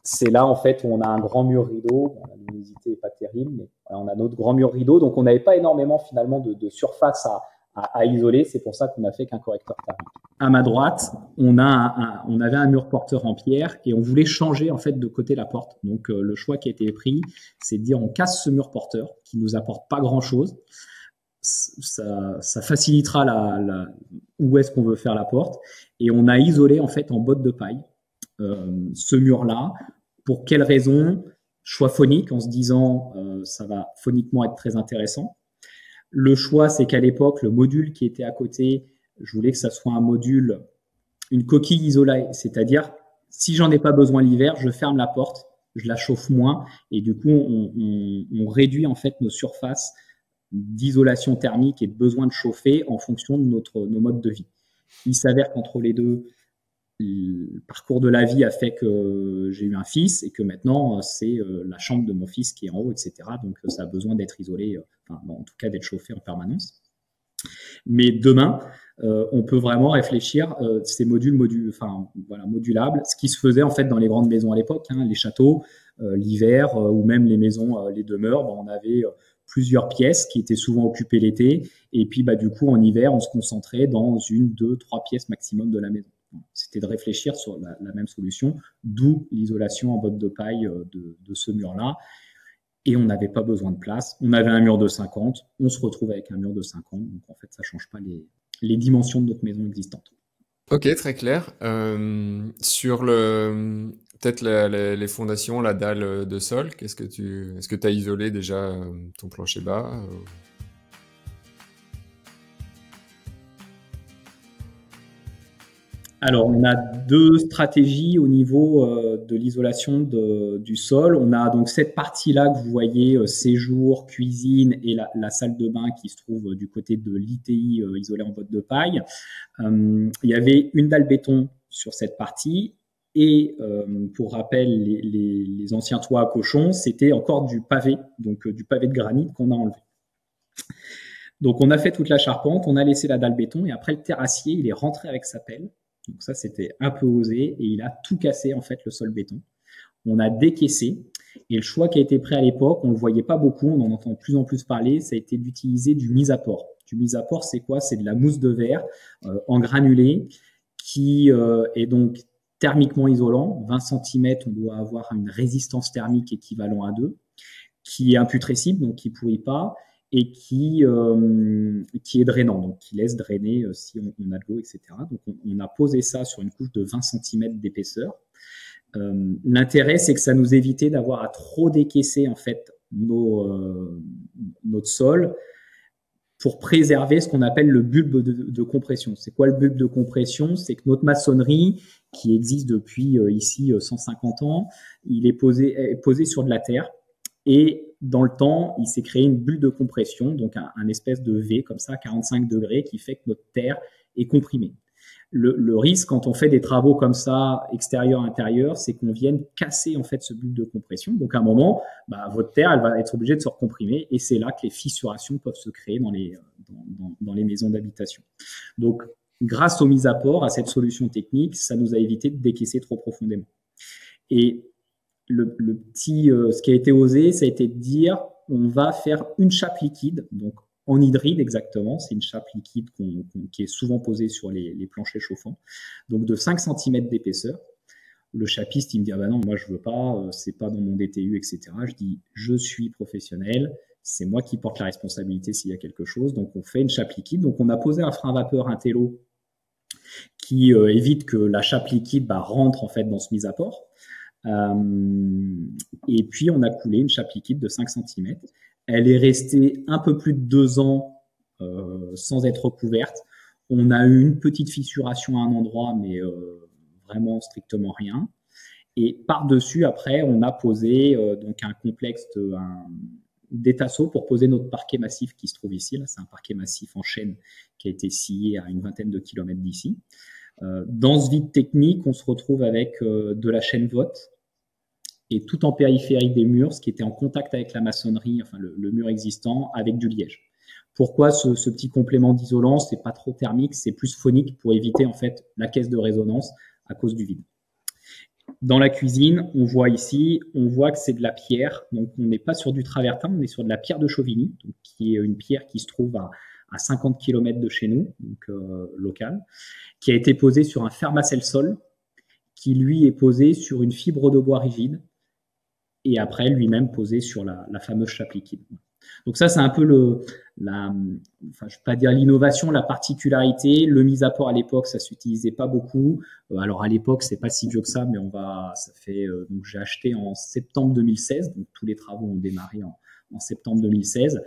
C'est là, en fait, où on a un grand mur rideau. Bon, la luminosité n'est pas terrible, mais voilà, on a notre grand mur rideau. Donc, on n'avait pas énormément, finalement, de surface à isoler. C'est pour ça qu'on n'a fait qu'un correcteur thermique. À ma droite, on avait un mur porteur en pierre et on voulait changer, en fait, de côté la porte. Donc, le choix qui a été pris, c'est de dire on casse ce mur porteur qui nous apporte pas grand-chose. Ça facilitera où est-ce qu'on veut faire la porte. Et on a isolé, en fait, en botte de paille ce mur-là. Pour quelle raison? Choix phonique, en se disant ça va phoniquement être très intéressant. Le choix, c'est qu'à l'époque, le module qui était à côté, je voulais que ça soit un module, une coquille isolée, c'est-à-dire si j'en ai pas besoin l'hiver, je ferme la porte, je la chauffe moins et du coup, on réduit en fait nos surfaces d'isolation thermique et de besoin de chauffer en fonction de nos modes de vie. Il s'avère qu'entre les deux, le parcours de la vie a fait que j'ai eu un fils et que maintenant c'est la chambre de mon fils qui est en haut, etc. Donc ça a besoin d'être isolé, en tout cas d'être chauffé en permanence. Mais demain, on peut vraiment réfléchir ces modulables, ce qui se faisait en fait dans les grandes maisons à l'époque, les châteaux, l'hiver ou même les maisons, les demeures, on avait plusieurs pièces qui étaient souvent occupées l'été et puis du coup en hiver on se concentrait dans 1, 2, 3 pièces maximum de la maison. C'était de réfléchir sur la même solution, d'où l'isolation en botte de paille de ce mur-là. Et on n'avait pas besoin de place. On avait un mur de 50, on se retrouve avec un mur de 50. Donc en fait, ça ne change pas les dimensions de notre maison existante. Ok, très clair. Sur peut-être les fondations, la dalle de sol, est-ce que tu as isolé déjà ton plancher bas Alors, on a 2 stratégies au niveau de l'isolation du sol. On a donc cette partie-là que vous voyez, séjour, cuisine et la salle de bain qui se trouve du côté de l'ITI isolée en botte de paille. Il y avait une dalle béton sur cette partie et pour rappel, les anciens toits à cochons, c'était encore du pavé, donc du pavé de granit qu'on a enlevé. Donc, on a fait toute la charpente, on a laissé la dalle béton et après le terrassier, il est rentré avec sa pelle. Donc ça, c'était un peu osé et il a tout cassé en fait le sol béton. On a décaissé et le choix qui a été pris à l'époque, on le voyait pas beaucoup, on en entend de plus en plus parler, ça a été d'utiliser du mise à port. Du mise à port, c'est quoi? C'est de la mousse de verre en granulé qui est donc thermiquement isolant. 20 cm, on doit avoir une résistance thermique équivalent à 2, qui est imputrescible, donc qui ne pourrit pas, et qui est drainant, donc qui laisse drainer si on a de l'eau, etc. Donc on a posé ça sur une couche de 20 cm d'épaisseur. L'intérêt, c'est que ça nous évitait d'avoir à trop décaisser en fait notre sol pour préserver ce qu'on appelle le bulbe de compression. C'est quoi le bulbe de compression? C'est que notre maçonnerie, qui existe depuis ici 150 ans, il est posé sur de la terre. Et dans le temps, il s'est créé une bulle de compression, donc un espèce de V comme ça, 45 degrés, qui fait que notre terre est comprimée. Le risque quand on fait des travaux comme ça, extérieur-intérieur, c'est qu'on vienne casser en fait ce bulle de compression. Donc à un moment, votre terre, elle va être obligée de se recomprimer, et c'est là que les fissurations peuvent se créer dans les maisons d'habitation. Donc grâce aux mises à port, à cette solution technique, ça nous a évité de décaisser trop profondément. Et ce qui a été osé, ça a été de dire, on va faire une chape liquide, donc en hydride exactement, c'est une chape liquide qui est souvent posée sur les planchers chauffants, donc de 5 cm d'épaisseur. Le chapiste, il me dit, ah ben non, moi je veux pas, c'est pas dans mon DTU, etc. Je dis, je suis professionnel, c'est moi qui porte la responsabilité s'il y a quelque chose, donc on fait une chape liquide. Donc on a posé un frein à vapeur Intello qui évite que la chape liquide rentre en fait dans ce mise à port. Et puis on a coulé une chape liquide de 5 cm. Elle est restée un peu plus de 2 ans sans être recouverte. On a eu une petite fissuration à un endroit, mais vraiment strictement rien. Et par-dessus, après, on a posé donc un complexe des tasseaux pour poser notre parquet massif qui se trouve ici. Là, c'est un parquet massif en chêne qui a été scié à une vingtaine de kilomètres d'ici. Dans ce vide technique, on se retrouve avec de la chaîne vote, et tout en périphérie des murs, ce qui était en contact avec la maçonnerie, enfin le mur existant, avec du liège. Pourquoi ce petit complément d'isolant? C'est pas trop thermique, c'est plus phonique pour éviter en fait la caisse de résonance à cause du vide. Dans la cuisine, on voit que c'est de la pierre, donc on n'est pas sur du travertin, on est sur de la pierre de Chauvigny, donc, qui est une pierre qui se trouve à 50 km de chez nous, donc locale, qui a été posée sur un fermacelle sol, qui lui est posé sur une fibre de bois rigide, et après lui-même posé sur la fameuse chape liquide. Donc ça, c'est un peu je vais pas dire l'innovation, la particularité. Le mise à port à l'époque, ça s'utilisait pas beaucoup. Alors à l'époque, c'est pas si vieux que ça, mais donc j'ai acheté en septembre 2016, donc tous les travaux ont démarré en septembre 2016.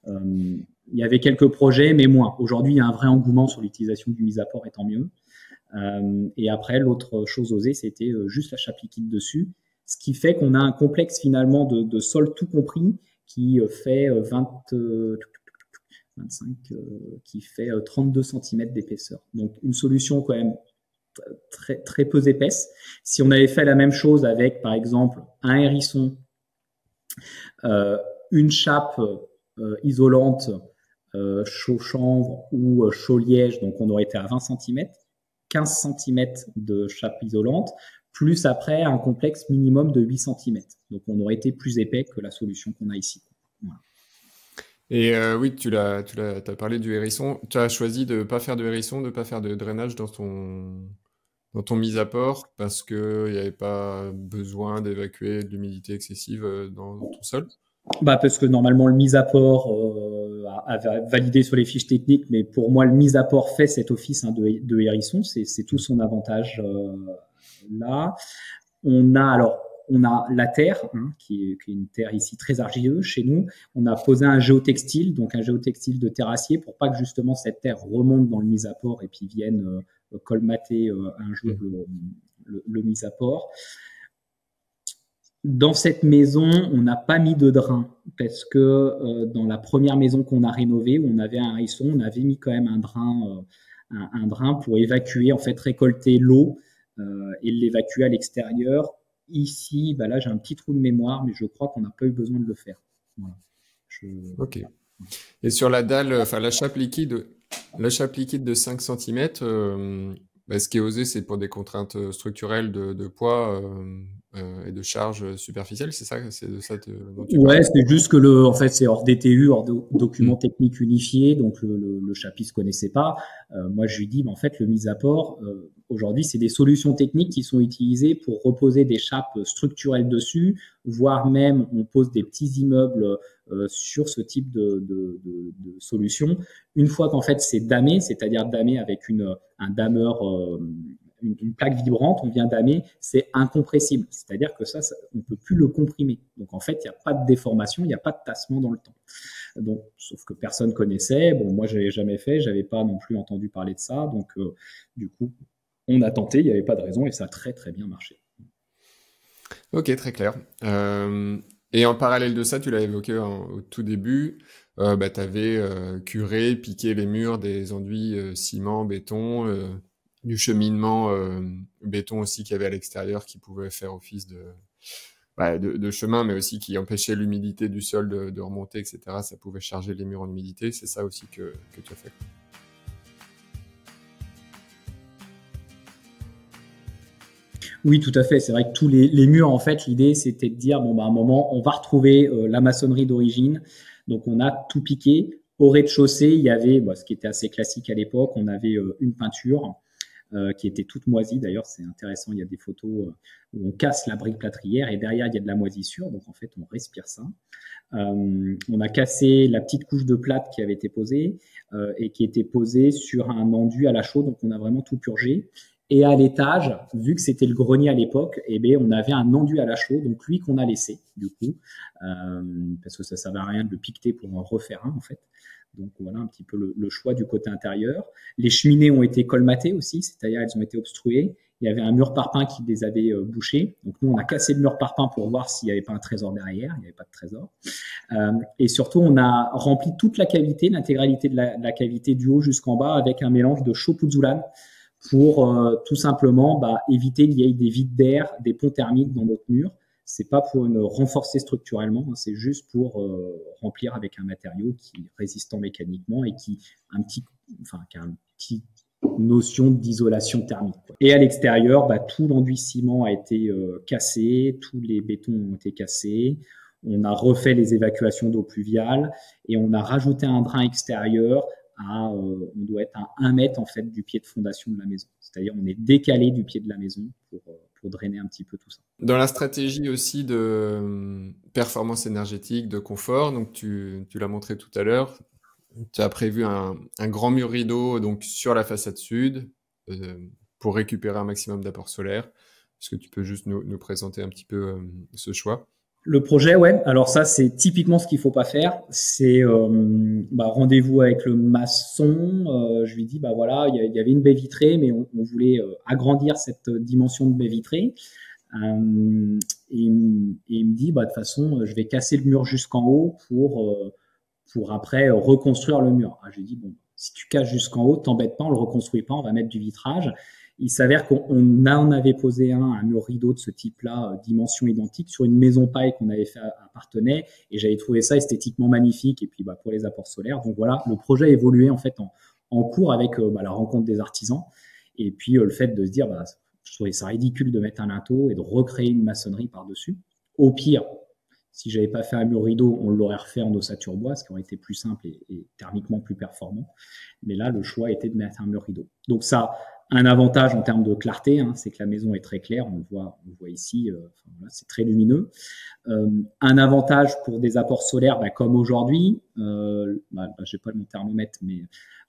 Il y avait quelques projets, mais moins. Aujourd'hui, il y a un vrai engouement sur l'utilisation du mise à port, et tant mieux. Et après, l'autre chose osée, c'était juste la chape liquide dessus, ce qui fait qu'on a un complexe finalement de sol tout compris qui fait 32 cm d'épaisseur. Donc une solution quand même très, très peu épaisse. Si on avait fait la même chose avec, par exemple, un hérisson, une chape isolante, chaud chanvre ou chaud liège, donc on aurait été à 20 cm, 15 cm de chape isolante, plus après un complexe minimum de 8 cm. Donc on aurait été plus épais que la solution qu'on a ici. Voilà. Et oui, t'as parlé du hérisson. Tu as choisi de ne pas faire de hérisson, de ne pas faire de drainage dans ton mise à port parce qu'il n'y avait pas besoin d'évacuer de l'humidité excessive dans ton sol? Parce que normalement le mise à port a validé sur les fiches techniques, mais pour moi le mise à port fait cet office de hérisson, c'est tout son avantage là. On a la terre, qui est une terre ici très argileuse chez nous. On a posé un géotextile, donc un géotextile de terrassier, pour pas que justement cette terre remonte dans le mise à port et puis vienne colmater un jour le mise à port. Dans cette maison, on n'a pas mis de drain parce que dans la première maison qu'on a rénovée, où on avait un hérisson, on avait mis quand même un drain pour évacuer, en fait, récolter l'eau et l'évacuer à l'extérieur. Ici, là, j'ai un petit trou de mémoire, mais je crois qu'on n'a pas eu besoin de le faire. Voilà. Ok. Et sur la dalle, enfin la chape liquide de 5 cm, ce qui est osé, c'est pour des contraintes structurelles de poids. et de charge superficielle, c'est ça, c'est de ça dont tu Ouais, parles? c'est juste que en fait, c'est hors DTU, hors document technique unifié, donc le chapitre se connaissait pas. Moi, je lui dis, en fait, le mise à port, aujourd'hui, c'est des solutions techniques qui sont utilisées pour reposer des chapes structurelles dessus, voire même on pose des petits immeubles sur ce type de solution. Une fois qu'en fait c'est damé, c'est-à-dire damé avec un dameur une plaque vibrante, on vient damer, c'est incompressible. C'est-à-dire que ça, on ne peut plus le comprimer. Donc en fait, il n'y a pas de déformation, il n'y a pas de tassement dans le temps. Donc, sauf que personne connaissait. Bon, moi, je n'avais jamais fait, je n'avais pas non plus entendu parler de ça. Donc, du coup, on a tenté, il n'y avait pas de raison et ça a très très bien marché. Ok, très clair. Et en parallèle de ça, tu l'as évoqué au tout début, tu avais curé, piqué les murs des enduits ciment, béton, du cheminement béton aussi qu'il y avait à l'extérieur qui pouvait faire office de chemin, mais aussi qui empêchait l'humidité du sol de remonter, etc. Ça pouvait charger les murs en humidité. C'est ça aussi que tu as fait. Oui, tout à fait. C'est vrai que tous les murs, en fait, l'idée, c'était de dire, bon, bah, à un moment, on va retrouver la maçonnerie d'origine. Donc, on a tout piqué. Au rez-de-chaussée, il y avait, ce qui était assez classique à l'époque, on avait une peinture qui était toute moisie. D'ailleurs, c'est intéressant, il y a des photos où on casse la brique plâtrière et derrière, il y a de la moisissure. Donc, en fait, on respire ça. On a cassé la petite couche de plâtre qui avait été posée et qui était posée sur un enduit à la chaux. Donc, on a vraiment tout purgé. Et à l'étage, vu que c'était le grenier à l'époque, on avait un enduit à la chaux, donc lui qu'on a laissé, du coup, parce que ça ne servait à rien de le piqueter pour en refaire un, en fait. Donc voilà un petit peu le choix du côté intérieur. Les cheminées ont été colmatées aussi, c'est-à-dire elles ont été obstruées. Il y avait un mur parpaing qui les avait bouchées. Donc nous, on a cassé le mur parpaing pour voir s'il n'y avait pas un trésor derrière. Il n'y avait pas de trésor. Et surtout, on a rempli toute la cavité, l'intégralité de la cavité du haut jusqu'en bas avec un mélange de chaux pouzzolane pour tout simplement éviter qu'il y ait des vides d'air, des ponts thermiques dans notre mur. C'est pas pour une renforcer structurellement, hein, c'est juste pour remplir avec un matériau qui est résistant mécaniquement et qui a un petit notion d'isolation thermique, quoi. Et à l'extérieur, tout l'enduit ciment a été cassé, tous les bétons ont été cassés. On a refait les évacuations d'eau pluviale et on a rajouté un drain extérieur on doit être à 1 mètre en fait du pied de fondation de la maison. C'est-à-dire on est décalé du pied de la maison pour drainer un petit peu tout ça. Dans la stratégie aussi de performance énergétique, de confort, donc tu l'as montré tout à l'heure, tu as prévu un grand mur rideau donc sur la façade sud pour récupérer un maximum d'apport solaire. Est-ce que tu peux juste nous présenter un petit peu ce choix? Le projet, ouais. Alors ça, c'est typiquement ce qu'il faut pas faire. C'est rendez-vous avec le maçon. Je lui dis, voilà, il y avait une baie vitrée, mais on voulait agrandir cette dimension de baie vitrée. Et il me dit, de toute façon, je vais casser le mur jusqu'en haut pour après reconstruire le mur. Je lui dis, bon, si tu casses jusqu'en haut, t'embête pas, on le reconstruit pas, on va mettre du vitrage. Il s'avère qu'on en avait posé un mur rideau de ce type-là, dimension identique, sur une maison paille qu'on avait fait à Parthenay, et j'avais trouvé ça esthétiquement magnifique, et puis pour les apports solaires. Donc voilà, le projet a évolué en fait en cours avec la rencontre des artisans, et puis le fait de se dire, je trouvais ça ridicule de mettre un linteau et de recréer une maçonnerie par-dessus. Au pire, si j'avais pas fait un mur rideau, on l'aurait refait en ossature bois, ce qui aurait été plus simple et thermiquement plus performant. Mais là, le choix était de mettre un mur rideau. Donc ça, un avantage en termes de clarté, hein, c'est que la maison est très claire, on le voit ici, c'est très lumineux. Un avantage pour des apports solaires, comme aujourd'hui, j'ai pas mon thermomètre, mais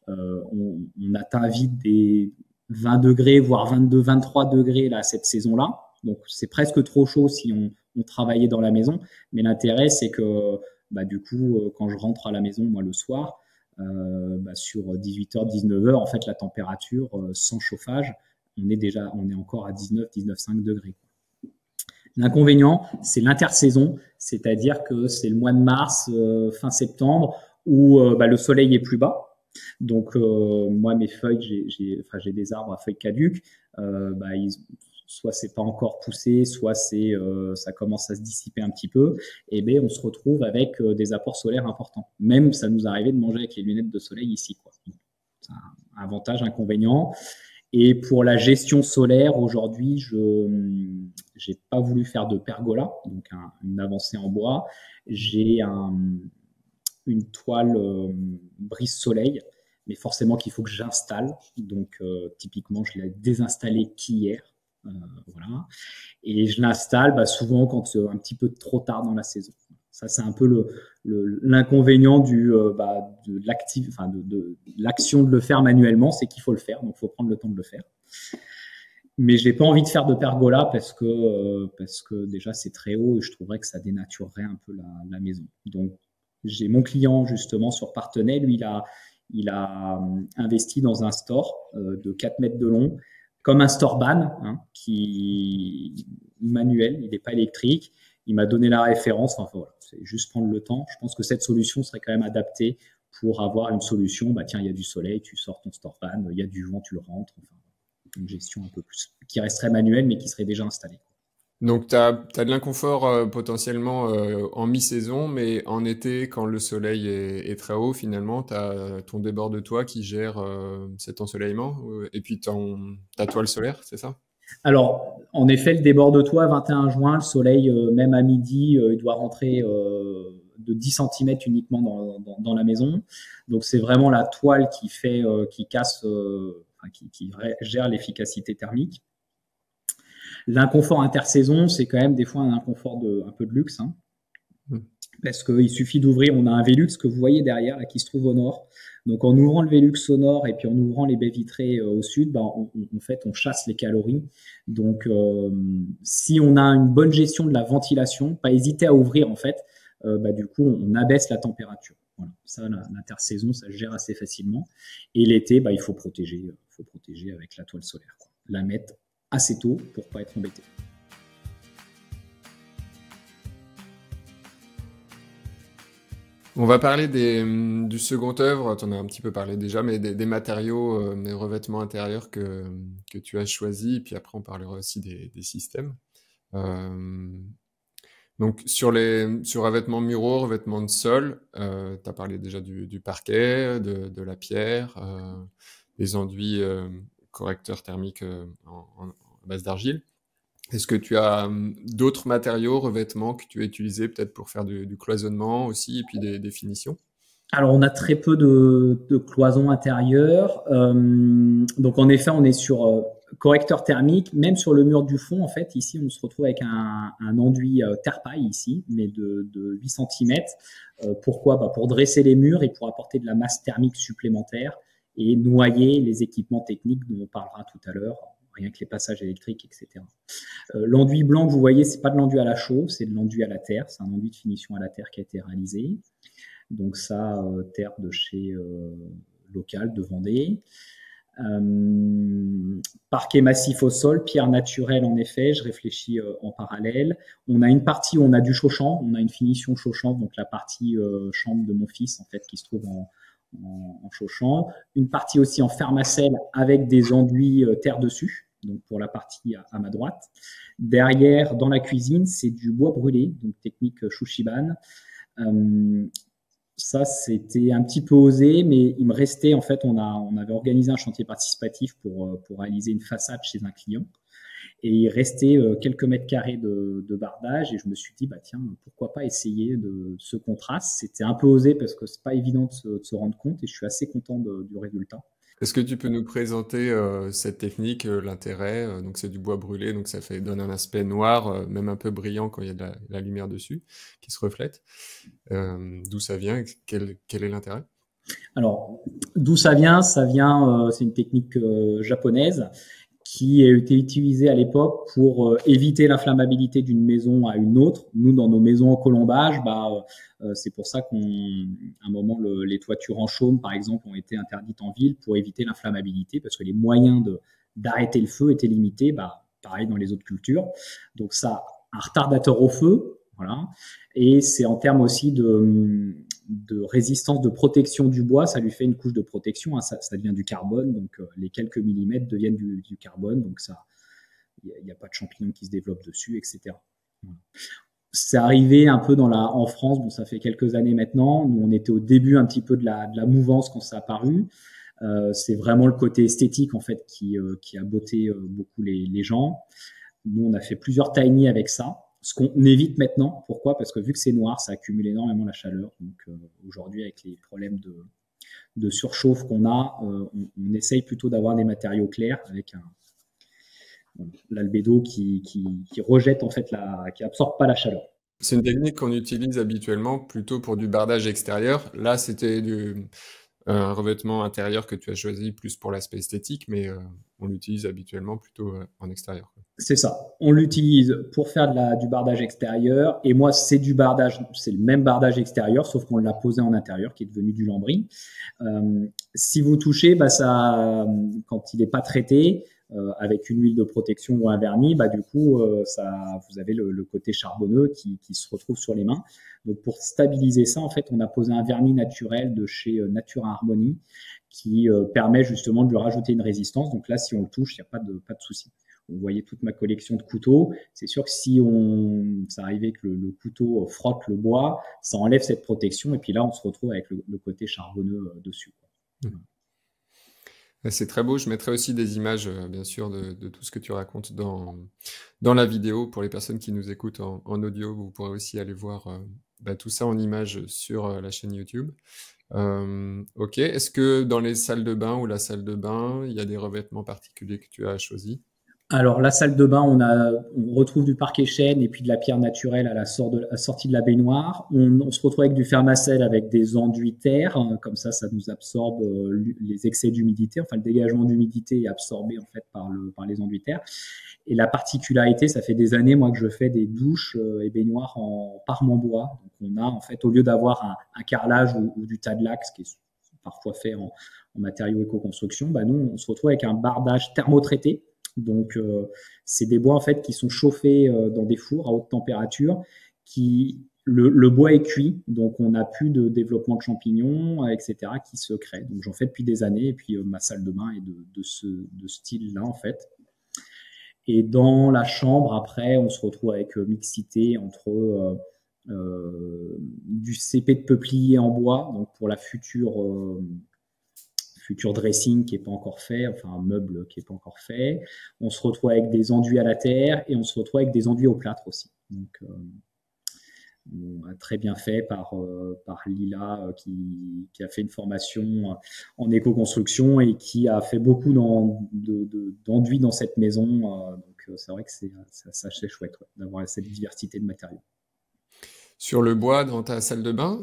on atteint vite des 20 degrés, voire 22, 23 degrés là cette saison-là. Donc c'est presque trop chaud si on travaillait dans la maison. Mais l'intérêt, c'est que du coup, quand je rentre à la maison, moi le soir, sur 18h, 19h, en fait, la température sans chauffage, on est encore à 19,5 degrés. L'inconvénient, c'est l'intersaison, c'est-à-dire que c'est le mois de mars, fin septembre, où le soleil est plus bas. Donc, moi, mes feuilles, j'ai des arbres à feuilles caduques, soit c'est pas encore poussé, soit ça commence à se dissiper un petit peu, et on se retrouve avec des apports solaires importants. Même ça nous arrivait de manger avec les lunettes de soleil ici, quoi. C'est un avantage, inconvénient. Et pour la gestion solaire, aujourd'hui, je n'ai pas voulu faire de pergola, donc une avancée en bois. J'ai une toile brise-soleil, mais forcément qu'il faut que j'installe. Donc, typiquement, je l'ai désinstallée qu'hier. Voilà. Et je l'installe souvent quand c'est un petit peu trop tard dans la saison. Ça, c'est un peu l'inconvénient de l'action de le faire manuellement, c'est qu'il faut le faire, donc il faut prendre le temps de le faire. Mais je n'ai pas envie de faire de pergola parce que déjà c'est très haut et je trouverais que ça dénaturerait un peu la maison. Donc j'ai mon client justement sur Parthenay, lui il a investi dans un store de 4 mètres de long, comme un store ban, qui manuel, il n'est pas électrique. Il m'a donné la référence. Enfin voilà, c'est juste prendre le temps. Je pense que cette solution serait quand même adaptée pour avoir une solution. Tiens, il y a du soleil, tu sors ton store ban, il y a du vent, tu le rentres. Enfin, une gestion un peu plus qui resterait manuelle, mais qui serait déjà installée. Donc, tu as de l'inconfort potentiellement en mi-saison, mais en été, quand le soleil est très haut, finalement, tu as ton débord de toit qui gère cet ensoleillement, et puis ta toile solaire, c'est ça? Alors, en effet, le débord de toit, 21 juin, le soleil, même à midi, il doit rentrer de 10 cm uniquement dans la maison. Donc, c'est vraiment la toile qui casse, qui gère l'efficacité thermique. L'inconfort intersaison, c'est quand même des fois un inconfort un peu de luxe, parce qu'il suffit d'ouvrir. On a un Velux que vous voyez derrière, là, qui se trouve au nord. Donc, en ouvrant le Velux au nord et puis en ouvrant les baies vitrées au sud, en fait, on chasse les calories. Donc, si on a une bonne gestion de la ventilation, pas hésiter à ouvrir, en fait, du coup, on abaisse la température. Voilà. Ça, l'intersaison, ça se gère assez facilement. Et l'été, il faut protéger avec la toile solaire, quoi. La mettre assez tôt pour pas être embêté. On va parler du second œuvre, tu en as un petit peu parlé déjà, mais des matériaux, des revêtements intérieurs que tu as choisis, et puis après on parlera aussi des systèmes. Donc sur revêtements muraux, revêtements de sol, tu as parlé déjà du parquet, de la pierre, des enduits correcteurs thermiques en base d'argile. Est-ce que tu as d'autres matériaux, revêtements que tu as utilisés peut-être pour faire du cloisonnement aussi et puis des finitions? Alors, on a très peu de cloisons intérieures. Donc, en effet, on est sur correcteur thermique. Même sur le mur du fond, en fait, ici, on se retrouve avec un enduit terre-paille ici, mais de 8 cm. Pourquoi ? Pour dresser les murs et pour apporter de la masse thermique supplémentaire et noyer les équipements techniques dont on parlera tout à l'heure, rien que les passages électriques, etc. L'enduit blanc que vous voyez, c'est pas de l'enduit à la chaux, c'est de l'enduit à la terre. C'est un enduit de finition à la terre qui a été réalisé. Donc ça, terre de chez local de Vendée. Parquet massif au sol, pierre naturelle en effet, je réfléchis en parallèle. On a une partie où on a du chauchant, on a une finition chauchant, donc la partie chambre de mon fils en fait qui se trouve en chauchant. Une partie aussi en fermacelle avec des enduits terre dessus, donc pour la partie à ma droite. Derrière, dans la cuisine, c'est du bois brûlé, donc technique Shushiban. Ça, c'était un petit peu osé, mais il me restait, en fait, on avait organisé un chantier participatif pour réaliser une façade chez un client. Et il restait quelques mètres carrés de bardage. Et je me suis dit, tiens, pourquoi pas essayer de ce contraste. C'était un peu osé parce que c'est pas évident de se rendre compte et je suis assez content du résultat. Est-ce que tu peux nous présenter cette technique, l'intérêt? Donc c'est du bois brûlé, donc ça donne un aspect noir, même un peu brillant quand il y a de la lumière dessus, qui se reflète. D'où ça vient? Quel est l'intérêt? Alors, d'où ça vient? Ça vient, c'est une technique japonaise qui a été utilisée à l'époque pour éviter l'inflammabilité d'une maison à une autre. Nous, dans nos maisons au colombage, c'est pour ça qu'à un moment, les toitures en chaume, par exemple, ont été interdites en ville pour éviter l'inflammabilité, parce que les moyens d'arrêter le feu étaient limités, pareil dans les autres cultures. Donc ça, un retardateur au feu, voilà. Et c'est en termes aussi de résistance, de protection du bois, ça lui fait une couche de protection, hein, ça devient du carbone, donc les quelques millimètres deviennent du carbone, donc ça, il n'y a pas de champignons qui se développent dessus, etc. Voilà. C'est arrivé un peu en France, bon, ça fait quelques années maintenant, nous on était au début un petit peu de la mouvance quand ça a apparu. C'est vraiment le côté esthétique en fait qui a botté beaucoup les gens. Nous, on a fait plusieurs tiny avec ça. Ce qu'on évite maintenant, pourquoi? Parce que vu que c'est noir, ça accumule énormément la chaleur. Donc aujourd'hui, avec les problèmes de surchauffe qu'on a, on essaye plutôt d'avoir des matériaux clairs avec l'albédo qui rejette en fait qui absorbe pas la chaleur. C'est une technique qu'on utilise habituellement plutôt pour du bardage extérieur. Là, c'était un revêtement intérieur que tu as choisi plus pour l'aspect esthétique, mais on l'utilise habituellement plutôt en extérieur. C'est ça. On l'utilise pour faire du bardage extérieur. Et moi, c'est le même bardage extérieur, sauf qu'on l'a posé en intérieur, qui est devenu du lambris. Si vous touchez, quand il n'est pas traité, avec une huile de protection ou un vernis, du coup, vous avez le côté charbonneux qui se retrouve sur les mains. Donc, pour stabiliser ça, en fait, on a posé un vernis naturel de chez Nature Harmonie qui permet justement de lui rajouter une résistance. Donc là, si on le touche, il n'y a pas de souci. Vous voyez toute ma collection de couteaux. C'est sûr que si ça arrivait que le couteau frotte le bois, ça enlève cette protection. Et puis là, on se retrouve avec le côté charbonneux dessus. C'est très beau. Je mettrai aussi des images, bien sûr, de tout ce que tu racontes dans la vidéo. Pour les personnes qui nous écoutent en audio, vous pourrez aussi aller voir tout ça en images sur la chaîne YouTube. Ok. Est-ce que dans les salles de bain ou la salle de bain, il y a des revêtements particuliers que tu as choisis? Alors, la salle de bain, on retrouve du parquet chêne et puis de la pierre naturelle à la sortie de la baignoire. On se retrouve avec du Fermacell avec des enduits terre. Comme ça nous absorbe les excès d'humidité. Enfin, le dégagement d'humidité est absorbé en fait par les enduits terre. Et la particularité, ça fait des années, moi, que je fais des douches et baignoires en parement bois. Donc, on a, en fait, au lieu d'avoir un carrelage ou du tas de lac, ce qui est parfois fait en matériaux éco-construction, nous, on se retrouve avec un bardage thermotraité. Donc, c'est des bois en fait qui sont chauffés dans des fours à haute température. Le bois est cuit, donc on n'a plus de développement de champignons, etc. qui se crée. Donc, j'en fais depuis des années, et puis ma salle de bain est de ce style-là en fait. Et dans la chambre, après, on se retrouve avec mixité entre du CP de peuplier en bois, donc pour la futur dressing qui n'est pas encore fait, enfin un meuble qui n'est pas encore fait. On se retrouve avec des enduits à la terre et on se retrouve avec des enduits au plâtre aussi. Donc, très bien fait par Lila qui a fait une formation en éco-construction et qui a fait beaucoup d'enduits dans cette maison. Donc, c'est vrai que c'est chouette d'avoir cette diversité de matériaux. Sur le bois dans ta salle de bain,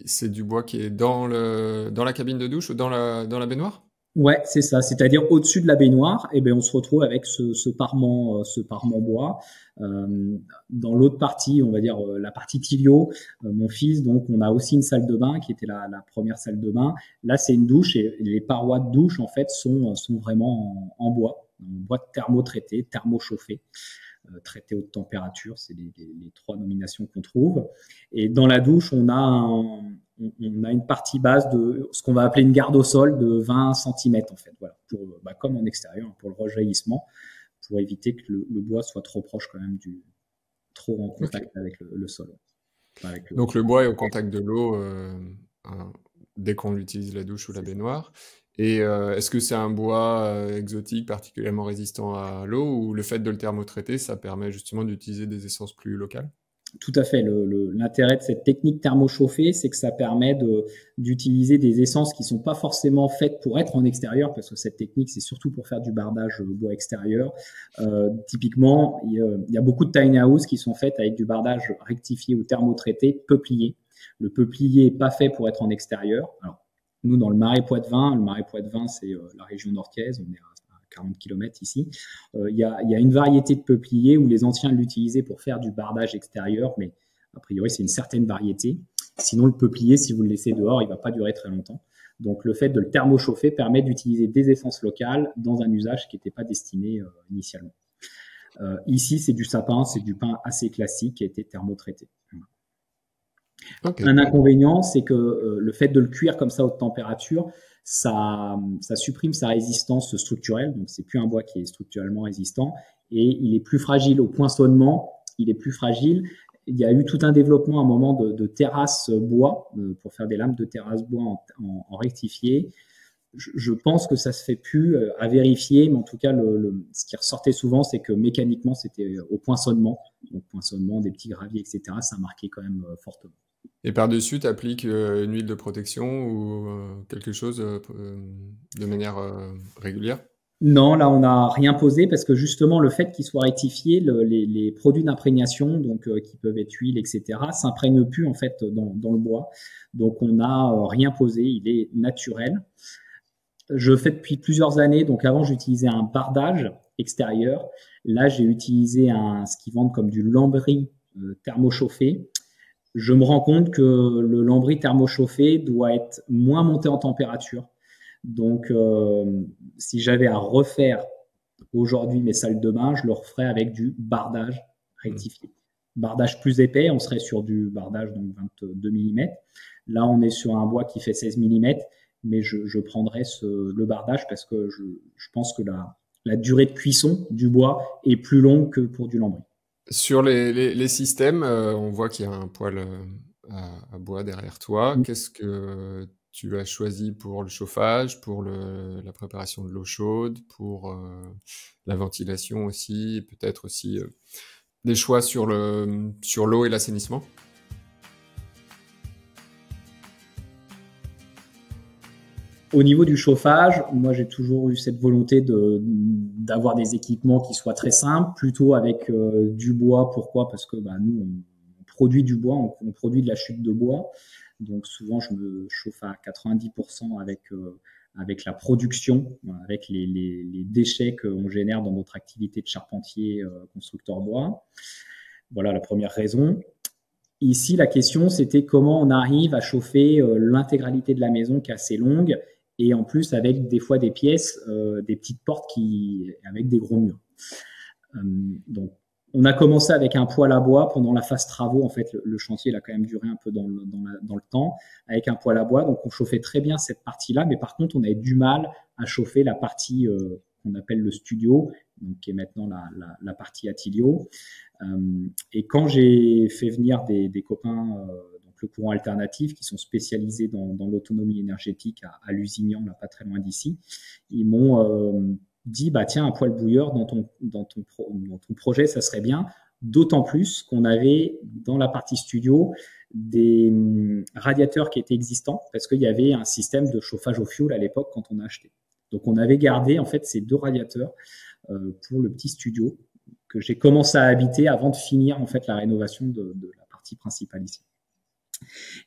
c'est du bois qui est dans la cabine de douche ou dans la baignoire? Ouais, c'est ça. C'est-à-dire au-dessus de la baignoire, on se retrouve avec ce parement bois. Dans l'autre partie, on va dire la partie Tilio, mon fils, donc on a aussi une salle de bain qui était la première salle de bain. Là, c'est une douche et les parois de douche en fait sont vraiment en bois thermotraité, thermochauffé. Traité haute température, c'est les 3 nominations qu'on trouve. Et dans la douche, on a une partie basse de ce qu'on va appeler une garde au sol de 20 cm en fait, voilà, comme en extérieur, pour le rejaillissement, pour éviter que le bois soit trop proche quand même trop en contact avec le sol. Donc le bois est au contact de l'eau dès qu'on utilise la douche ou la baignoire. Et est-ce que c'est un bois exotique particulièrement résistant à l'eau ou le fait de le thermotraiter, ça permet justement d'utiliser des essences plus locales? Tout à fait. L'intérêt de cette technique thermochauffée, c'est que ça permet d'utiliser des essences qui sont pas forcément faites pour être en extérieur, parce que cette technique, c'est surtout pour faire du bardage bois extérieur. Typiquement, il y a beaucoup de tiny house qui sont faites avec du bardage rectifié ou thermotraité peuplier. Le peuplier est pas fait pour être en extérieur. Alors, nous, dans le Marais Poitevin, c'est la région nord-caise, on est à 40 km ici. Il y a une variété de peupliers où les anciens l'utilisaient pour faire du bardage extérieur, mais a priori, c'est une certaine variété. Sinon, le peuplier, si vous le laissez dehors, il ne va pas durer très longtemps. Donc, le fait de le thermochauffer permet d'utiliser des essences locales dans un usage qui n'était pas destiné initialement. Ici, c'est du sapin, c'est du pin assez classique qui a été thermotraité. Okay. Un inconvénient, c'est que le fait de le cuire comme ça à haute température, ça supprime sa résistance structurelle. Donc, c'est plus un bois qui est structurellement résistant et il est plus fragile au poinçonnement. Il est plus fragile. Il y a eu tout un développement à un moment de terrasses bois pour faire des lames de terrasse bois en rectifié. je pense que ça se fait plus à vérifier, mais en tout cas, ce qui ressortait souvent, c'est que mécaniquement, c'était au poinçonnement. Donc, poinçonnement, des petits graviers, etc. Ça marquait quand même fortement. Et par-dessus, tu appliques une huile de protection ou quelque chose de manière régulière? Non, là, on n'a rien posé parce que justement, le fait qu'il soit rectifié, les produits d'imprégnation, donc qui peuvent être huile, etc., s'imprègnent plus en fait dans le bois. Donc, on n'a rien posé. Il est naturel. Je fais depuis plusieurs années. Donc, avant, j'utilisais un bardage extérieur. Là, j'ai utilisé ce qu'ils vendent comme du lambris thermochauffé. Je me rends compte que le lambris thermochauffé doit être moins monté en température. Donc, si j'avais à refaire aujourd'hui mes salles de bain, je le referais avec du bardage rectifié. Bardage plus épais, on serait sur du bardage donc 22 mm. Là, on est sur un bois qui fait 16 mm, mais je prendrais le bardage parce que je pense que la durée de cuisson du bois est plus longue que pour du lambris. Sur les systèmes, on voit qu'il y a un poêle à bois derrière toi. Qu'est-ce que tu as choisi pour le chauffage, pour la préparation de l'eau chaude, pour la ventilation aussi, et peut-être aussi des choix sur l'eau et l'assainissement? Au niveau du chauffage, moi j'ai toujours eu cette volonté d'avoir des équipements qui soient très simples, plutôt avec du bois. Pourquoi? Parce que nous on produit du bois, on produit de la chute de bois. Donc souvent je me chauffe à 90% avec la production, avec les déchets qu'on génère dans notre activité de charpentier constructeur bois. Voilà la première raison. Ici, la question, c'était comment on arrive à chauffer l'intégralité de la maison qui est assez longue et en plus avec des fois des pièces, des petites portes avec des gros murs. Donc, on a commencé avec un poêle à bois pendant la phase travaux. En fait, le chantier il a quand même duré un peu dans le temps avec un poêle à bois. Donc, on chauffait très bien cette partie-là, mais par contre, on avait du mal à chauffer la partie qu'on appelle le studio, donc qui est maintenant la partie Attilio. Et quand j'ai fait venir des copains, donc le courant alternatif, qui sont spécialisés dans l'autonomie énergétique à Lusignan, là pas très loin d'ici, ils m'ont dit tiens, un poêle bouilleur dans ton projet, ça serait bien. D'autant plus qu'on avait dans la partie studio des radiateurs qui étaient existants parce qu'il y avait un système de chauffage au fioul à l'époque quand on a acheté. Donc on avait gardé en fait ces 2 radiateurs pour le petit studio que j'ai commencé à habiter avant de finir en fait la rénovation de la partie principale ici.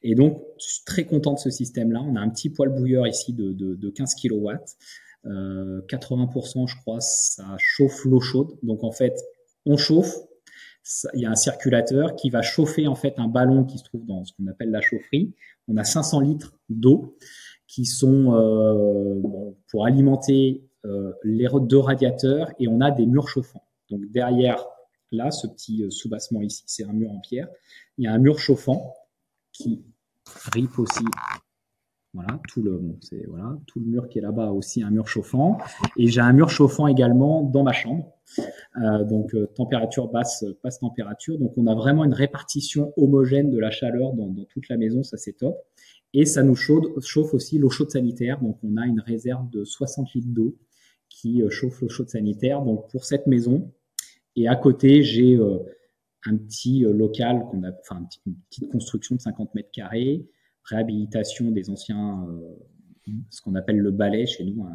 Et donc, je suis très content de ce système-là. On a un petit poêle bouilleur ici de 15 kW. 80%, je crois, ça chauffe l'eau chaude. Donc, en fait, on chauffe. Il y a un circulateur qui va chauffer en fait un ballon qui se trouve dans ce qu'on appelle la chaufferie. On a 500 litres d'eau qui sont pour alimenter les 2 radiateurs et on a des murs chauffants. Donc derrière, là, ce petit soubassement ici, c'est un mur en pierre. Il y a un mur chauffant qui rip aussi. Voilà, tout le mur qui est là-bas a aussi un mur chauffant. Et j'ai un mur chauffant également dans ma chambre. Donc température basse température. Donc on a vraiment une répartition homogène de la chaleur dans toute la maison, ça c'est top. Et ça nous chauffe aussi l'eau chaude sanitaire. Donc on a une réserve de 60 litres d'eau qui chauffe l'eau chaude sanitaire. Donc pour cette maison. Et à côté, j'ai un petit local une petite construction de 50 mètres carrés, réhabilitation des anciens, ce qu'on appelle le balai chez nous,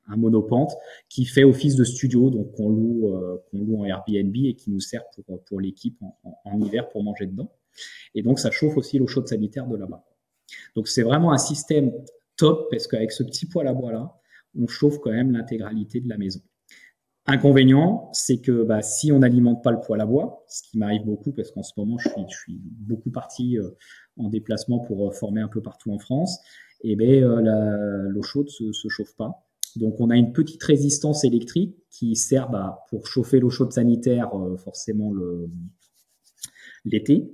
un monopente qui fait office de studio, donc qu'on loue en Airbnb et qui nous sert pour l'équipe en hiver pour manger dedans. Et donc ça chauffe aussi l'eau chaude sanitaire de là-bas. Donc c'est vraiment un système top parce qu'avec ce petit poêle à bois là, on chauffe quand même l'intégralité de la maison. Inconvénient, c'est que si on n'alimente pas le poêle à bois, ce qui m'arrive beaucoup parce qu'en ce moment je suis beaucoup parti en déplacement pour former un peu partout en France, et l'eau chaude se chauffe pas. Donc on a une petite résistance électrique qui sert pour chauffer l'eau chaude sanitaire forcément l'été.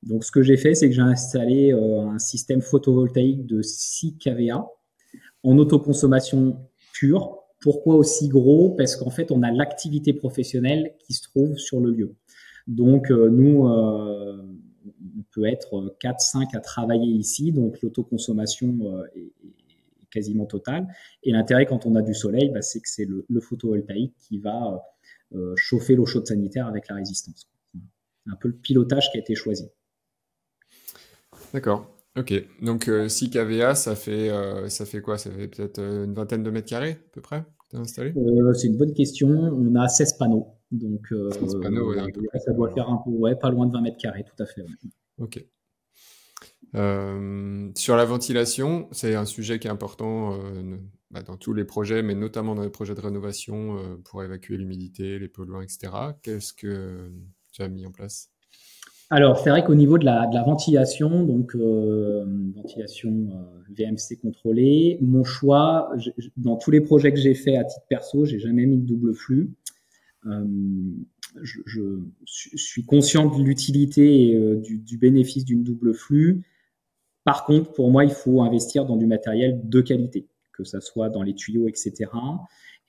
Donc ce que j'ai fait, c'est que j'ai installé un système photovoltaïque de 6 kVA en autoconsommation pure. Pourquoi aussi gros? Parce qu'en fait, on a l'activité professionnelle qui se trouve sur le lieu. Donc, nous, on peut être 4-5 à travailler ici. Donc, l'autoconsommation est quasiment totale. Et l'intérêt quand on a du soleil, c'est que c'est le photovoltaïque qui va chauffer l'eau chaude sanitaire avec la résistance. Un peu le pilotage qui a été choisi. D'accord. Ok. Donc 6 kVA, ça fait quoi? Ça fait peut-être une vingtaine de mètres carrés à peu près que tu as installé? C'est une bonne question. On a 16 panneaux. Donc 16 panneaux, ouais, un peu plus. ça doit faire un peu, pas loin de 20 mètres carrés, tout à fait. Ouais. Ok. Sur la ventilation, c'est un sujet qui est important dans tous les projets, mais notamment dans les projets de rénovation pour évacuer l'humidité, les polluants, etc. Qu'est-ce que tu as mis en place? Alors, c'est vrai qu'au niveau de la ventilation, donc ventilation VMC contrôlée, mon choix, dans tous les projets que j'ai fait à titre perso, j'ai jamais mis de double flux. Je suis conscient de l'utilité et du bénéfice d'une double flux. Par contre, pour moi, il faut investir dans du matériel de qualité, que ça soit dans les tuyaux, etc.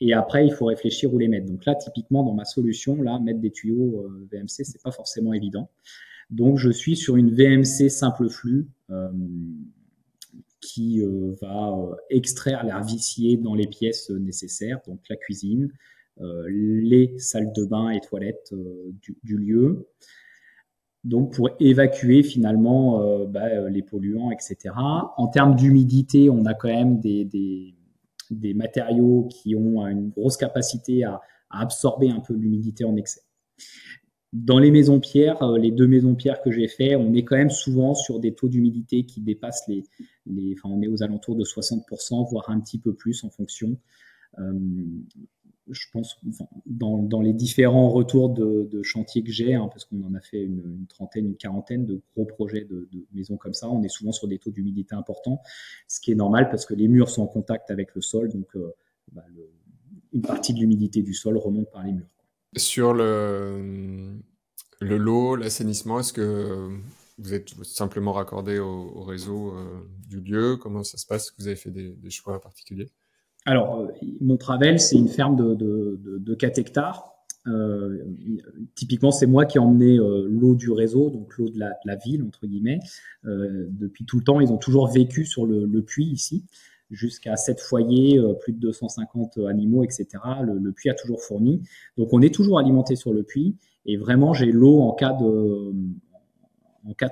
Et après, il faut réfléchir où les mettre. Donc là, typiquement, dans ma solution, là, mettre des tuyaux VMC, c'est pas forcément évident. Donc, je suis sur une VMC simple flux qui va extraire l'air vicié dans les pièces nécessaires, donc la cuisine, les salles de bain et toilettes du lieu. Donc, pour évacuer finalement les polluants, etc. En termes d'humidité, on a quand même des matériaux qui ont une grosse capacité à absorber un peu l'humidité en excès. Dans les maisons pierres, les 2 maisons pierres que j'ai fait, on est quand même souvent sur des taux d'humidité qui dépassent on est aux alentours de 60%, voire un petit peu plus en fonction. Je pense, dans les différents retours de chantier que j'ai, parce qu'on en a fait une trentaine, une quarantaine de gros projets de maisons comme ça, on est souvent sur des taux d'humidité importants, ce qui est normal parce que les murs sont en contact avec le sol, donc une partie de l'humidité du sol remonte par les murs. Sur le lot, l'assainissement, est-ce que vous êtes simplement raccordé au réseau du lieu? Comment ça se passe? Est-ce que vous avez fait des choix particuliers? Alors, Montravel, c'est une ferme de 4 hectares. Typiquement, c'est moi qui ai emmené l'eau du réseau, donc l'eau de la ville, entre guillemets. Depuis tout le temps, ils ont toujours vécu sur le puits ici, jusqu'à 7 foyers, plus de 250 animaux, etc. Le puits a toujours fourni. Donc, on est toujours alimenté sur le puits. Et vraiment, j'ai l'eau en cas de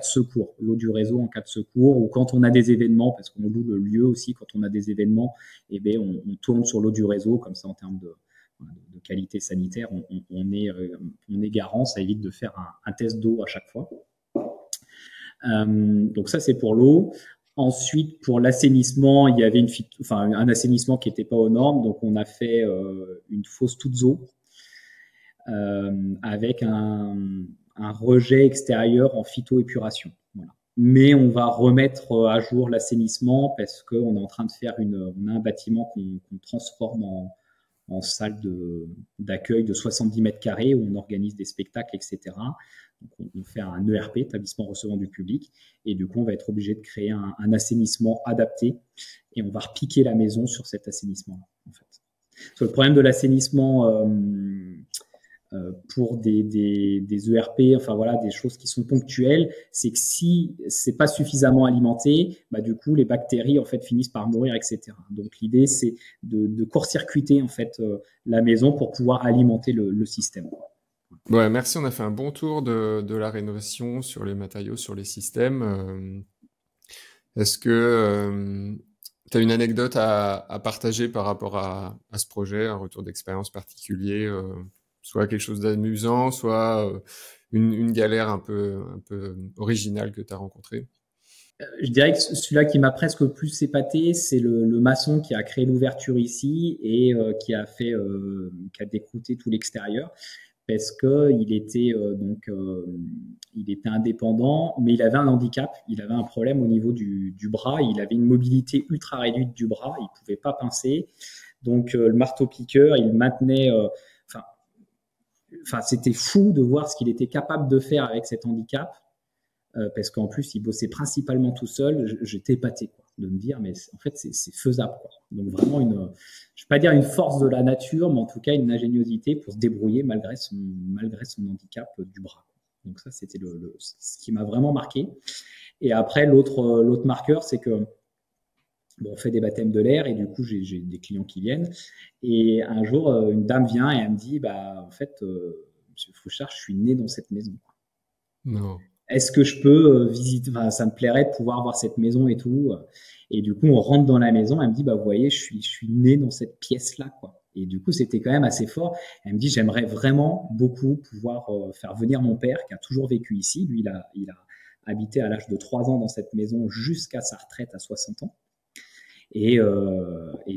secours, l'eau du réseau en cas de secours, ou quand on a des événements, parce qu'on loue le lieu aussi, quand on a des événements, on tourne sur l'eau du réseau, comme ça en termes de qualité sanitaire, on est garant, ça évite de faire un test d'eau à chaque fois. Donc ça, c'est pour l'eau. Ensuite, pour l'assainissement, il y avait un assainissement qui n'était pas aux normes, donc on a fait une fosse toutes eaux avec un rejet extérieur en phytoépuration. Voilà. Mais on va remettre à jour l'assainissement parce qu'on est en train de faire on a un bâtiment qu'on transforme en salle d'accueil de 70 mètres carrés où on organise des spectacles, etc. Donc on fait un ERP, établissement recevant du public, et du coup on va être obligé de créer un assainissement adapté et on va repiquer la maison sur cet assainissement-là. En fait. Parce que le problème de l'assainissement pour des ERP, enfin voilà, des choses qui sont ponctuelles, c'est que si c'est pas suffisamment alimenté, du coup les bactéries en fait finissent par mourir, etc. Donc l'idée c'est de court-circuiter en fait la maison pour pouvoir alimenter le système. Ouais, merci, on a fait un bon tour de la rénovation sur les matériaux, sur les systèmes. Est-ce que tu as une anecdote à partager par rapport à ce projet, un retour d'expérience particulier, soit quelque chose d'amusant, soit une galère un peu originale que tu as rencontrée? Je dirais que celui-là qui m'a presque le plus épaté, c'est le maçon qui a créé l'ouverture ici et qui a décrouté tout l'extérieur parce que il était indépendant, mais il avait un handicap, il avait un problème au niveau du bras, il avait une mobilité ultra réduite du bras, il pouvait pas pincer, donc le marteau-piqueur, il maintenait, c'était fou de voir ce qu'il était capable de faire avec cet handicap. Parce qu'en plus, il bossait principalement tout seul. J'étais épaté de me dire, mais en fait, c'est faisable. Quoi. Donc vraiment, je ne vais pas dire une force de la nature, mais en tout cas, une ingéniosité pour se débrouiller malgré son handicap du bras. Donc ça, c'était ce qui m'a vraiment marqué. Et après, l'autre marqueur, c'est que Bon, on fait des baptêmes de l'air et du coup, j'ai des clients qui viennent. Et un jour, une dame vient et elle me dit, bah, en fait, Monsieur Fouchard, je suis né dans cette maison. Non. Est-ce que je peux visiter, enfin, ça me plairait de pouvoir voir cette maison et tout. Et du coup, on rentre dans la maison. Elle me dit, bah, vous voyez, je suis né dans cette pièce-là, quoi. Et du coup, c'était quand même assez fort. Elle me dit, j'aimerais vraiment beaucoup pouvoir faire venir mon père qui a toujours vécu ici. Lui, il a habité à l'âge de 3 ans dans cette maison jusqu'à sa retraite à 60 ans. Et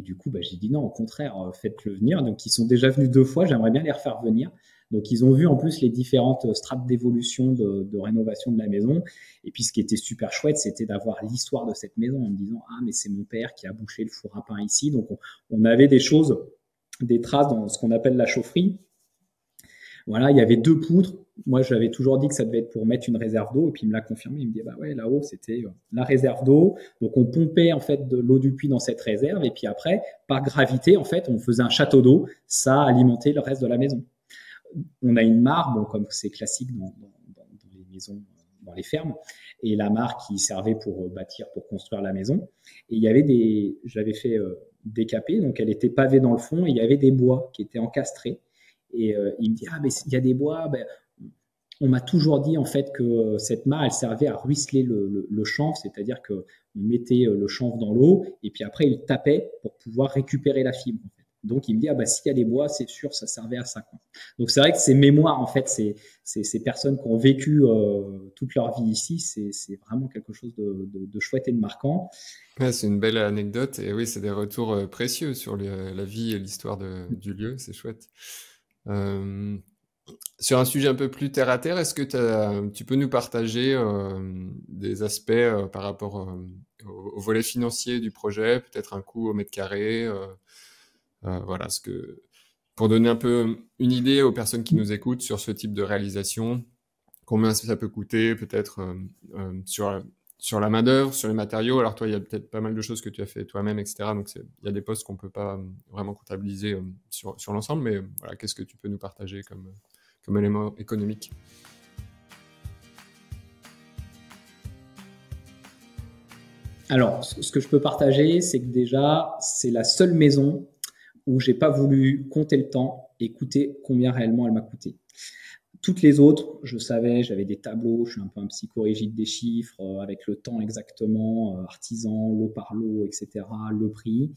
du coup, bah, j'ai dit non, au contraire, faites-le venir. Donc, ils sont déjà venus 2 fois. J'aimerais bien les refaire venir. Donc, ils ont vu en plus les différentes strates d'évolution de rénovation de la maison. Et puis, ce qui était super chouette, c'était d'avoir l'histoire de cette maison en me disant, ah, mais c'est mon père qui a bouché le four à pain ici. Donc, on avait des choses, des traces dans ce qu'on appelle la chaufferie. Voilà, il y avait 2 poutres. Moi, j'avais toujours dit que ça devait être pour mettre une réserve d'eau, et puis il me l'a confirmé. Il me dit, bah ouais, là-haut, c'était la réserve d'eau. Donc, on pompait en fait de l'eau du puits dans cette réserve, et puis après, par gravité, en fait, on faisait un château d'eau. Ça alimentait le reste de la maison. On a une mare, bon, comme c'est classique dans les maisons, dans les fermes, et la mare qui servait pour bâtir, pour construire la maison. Et il y avait je l'avais fait décaper, donc elle était pavée dans le fond, et il y avait des bois qui étaient encastrés. Et il me dit, ah, mais il y a des bois, ben, on m'a toujours dit en fait que cette mare, elle servait à ruisseler le chanvre, c'est-à-dire qu'on mettait le chanvre dans l'eau et puis après il tapait pour pouvoir récupérer la fibre. En fait. Donc il me dit, ah bah s'il y a des bois, c'est sûr, ça servait à ça. Quoi. Donc c'est vrai que ces mémoires, en fait, ces personnes qui ont vécu toute leur vie ici, c'est vraiment quelque chose de chouette et de marquant. Ouais, c'est une belle anecdote et oui, c'est des retours précieux sur la vie et l'histoire du lieu, c'est chouette. Sur un sujet un peu plus terre à terre, est-ce que tu peux nous partager des aspects par rapport au volet financier du projet, peut-être un coût au mètre carré, voilà, pour donner un peu une idée aux personnes qui nous écoutent sur ce type de réalisation, combien ça peut coûter, peut-être sur la main-d'œuvre, sur les matériaux. Alors toi, il y a peut-être pas mal de choses que tu as fait toi-même, etc. Donc il y a des postes qu'on peut pas vraiment comptabiliser sur l'ensemble, mais voilà, qu'est-ce que tu peux nous partager comme élément économique? Alors, ce que je peux partager, c'est que déjà, c'est la seule maison où j'ai pas voulu compter le temps et coûter combien réellement elle m'a coûté. Toutes les autres, je savais, j'avais des tableaux, je suis un peu un psychorigide des chiffres, avec le temps exactement, artisan, lot par lot, etc., le prix.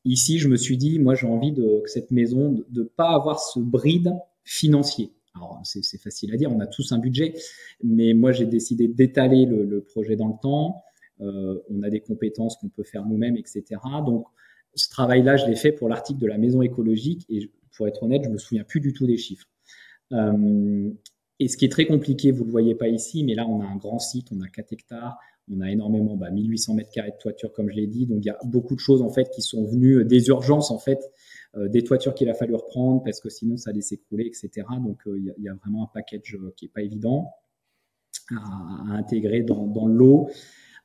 Ici, je me suis dit, moi, j'ai envie que cette maison, de pas avoir ce bride financier. Alors, c'est facile à dire, on a tous un budget, mais moi, j'ai décidé d'étaler le projet dans le temps. On a des compétences qu'on peut faire nous-mêmes, etc. Donc, ce travail-là, je l'ai fait pour l'article de la maison écologique et pour être honnête, je me souviens plus du tout des chiffres. Et ce qui est très compliqué, vous le voyez pas ici, mais là, on a un grand site, on a 4 hectares, on a énormément, 1800 mètres carrés de toiture, comme je l'ai dit. Donc, il y a beaucoup de choses, en fait, qui sont venues, des urgences, en fait, des toitures qu'il a fallu reprendre parce que sinon, ça allait s'écrouler, etc. Donc, il y a vraiment un package qui est pas évident à intégrer dans le lot.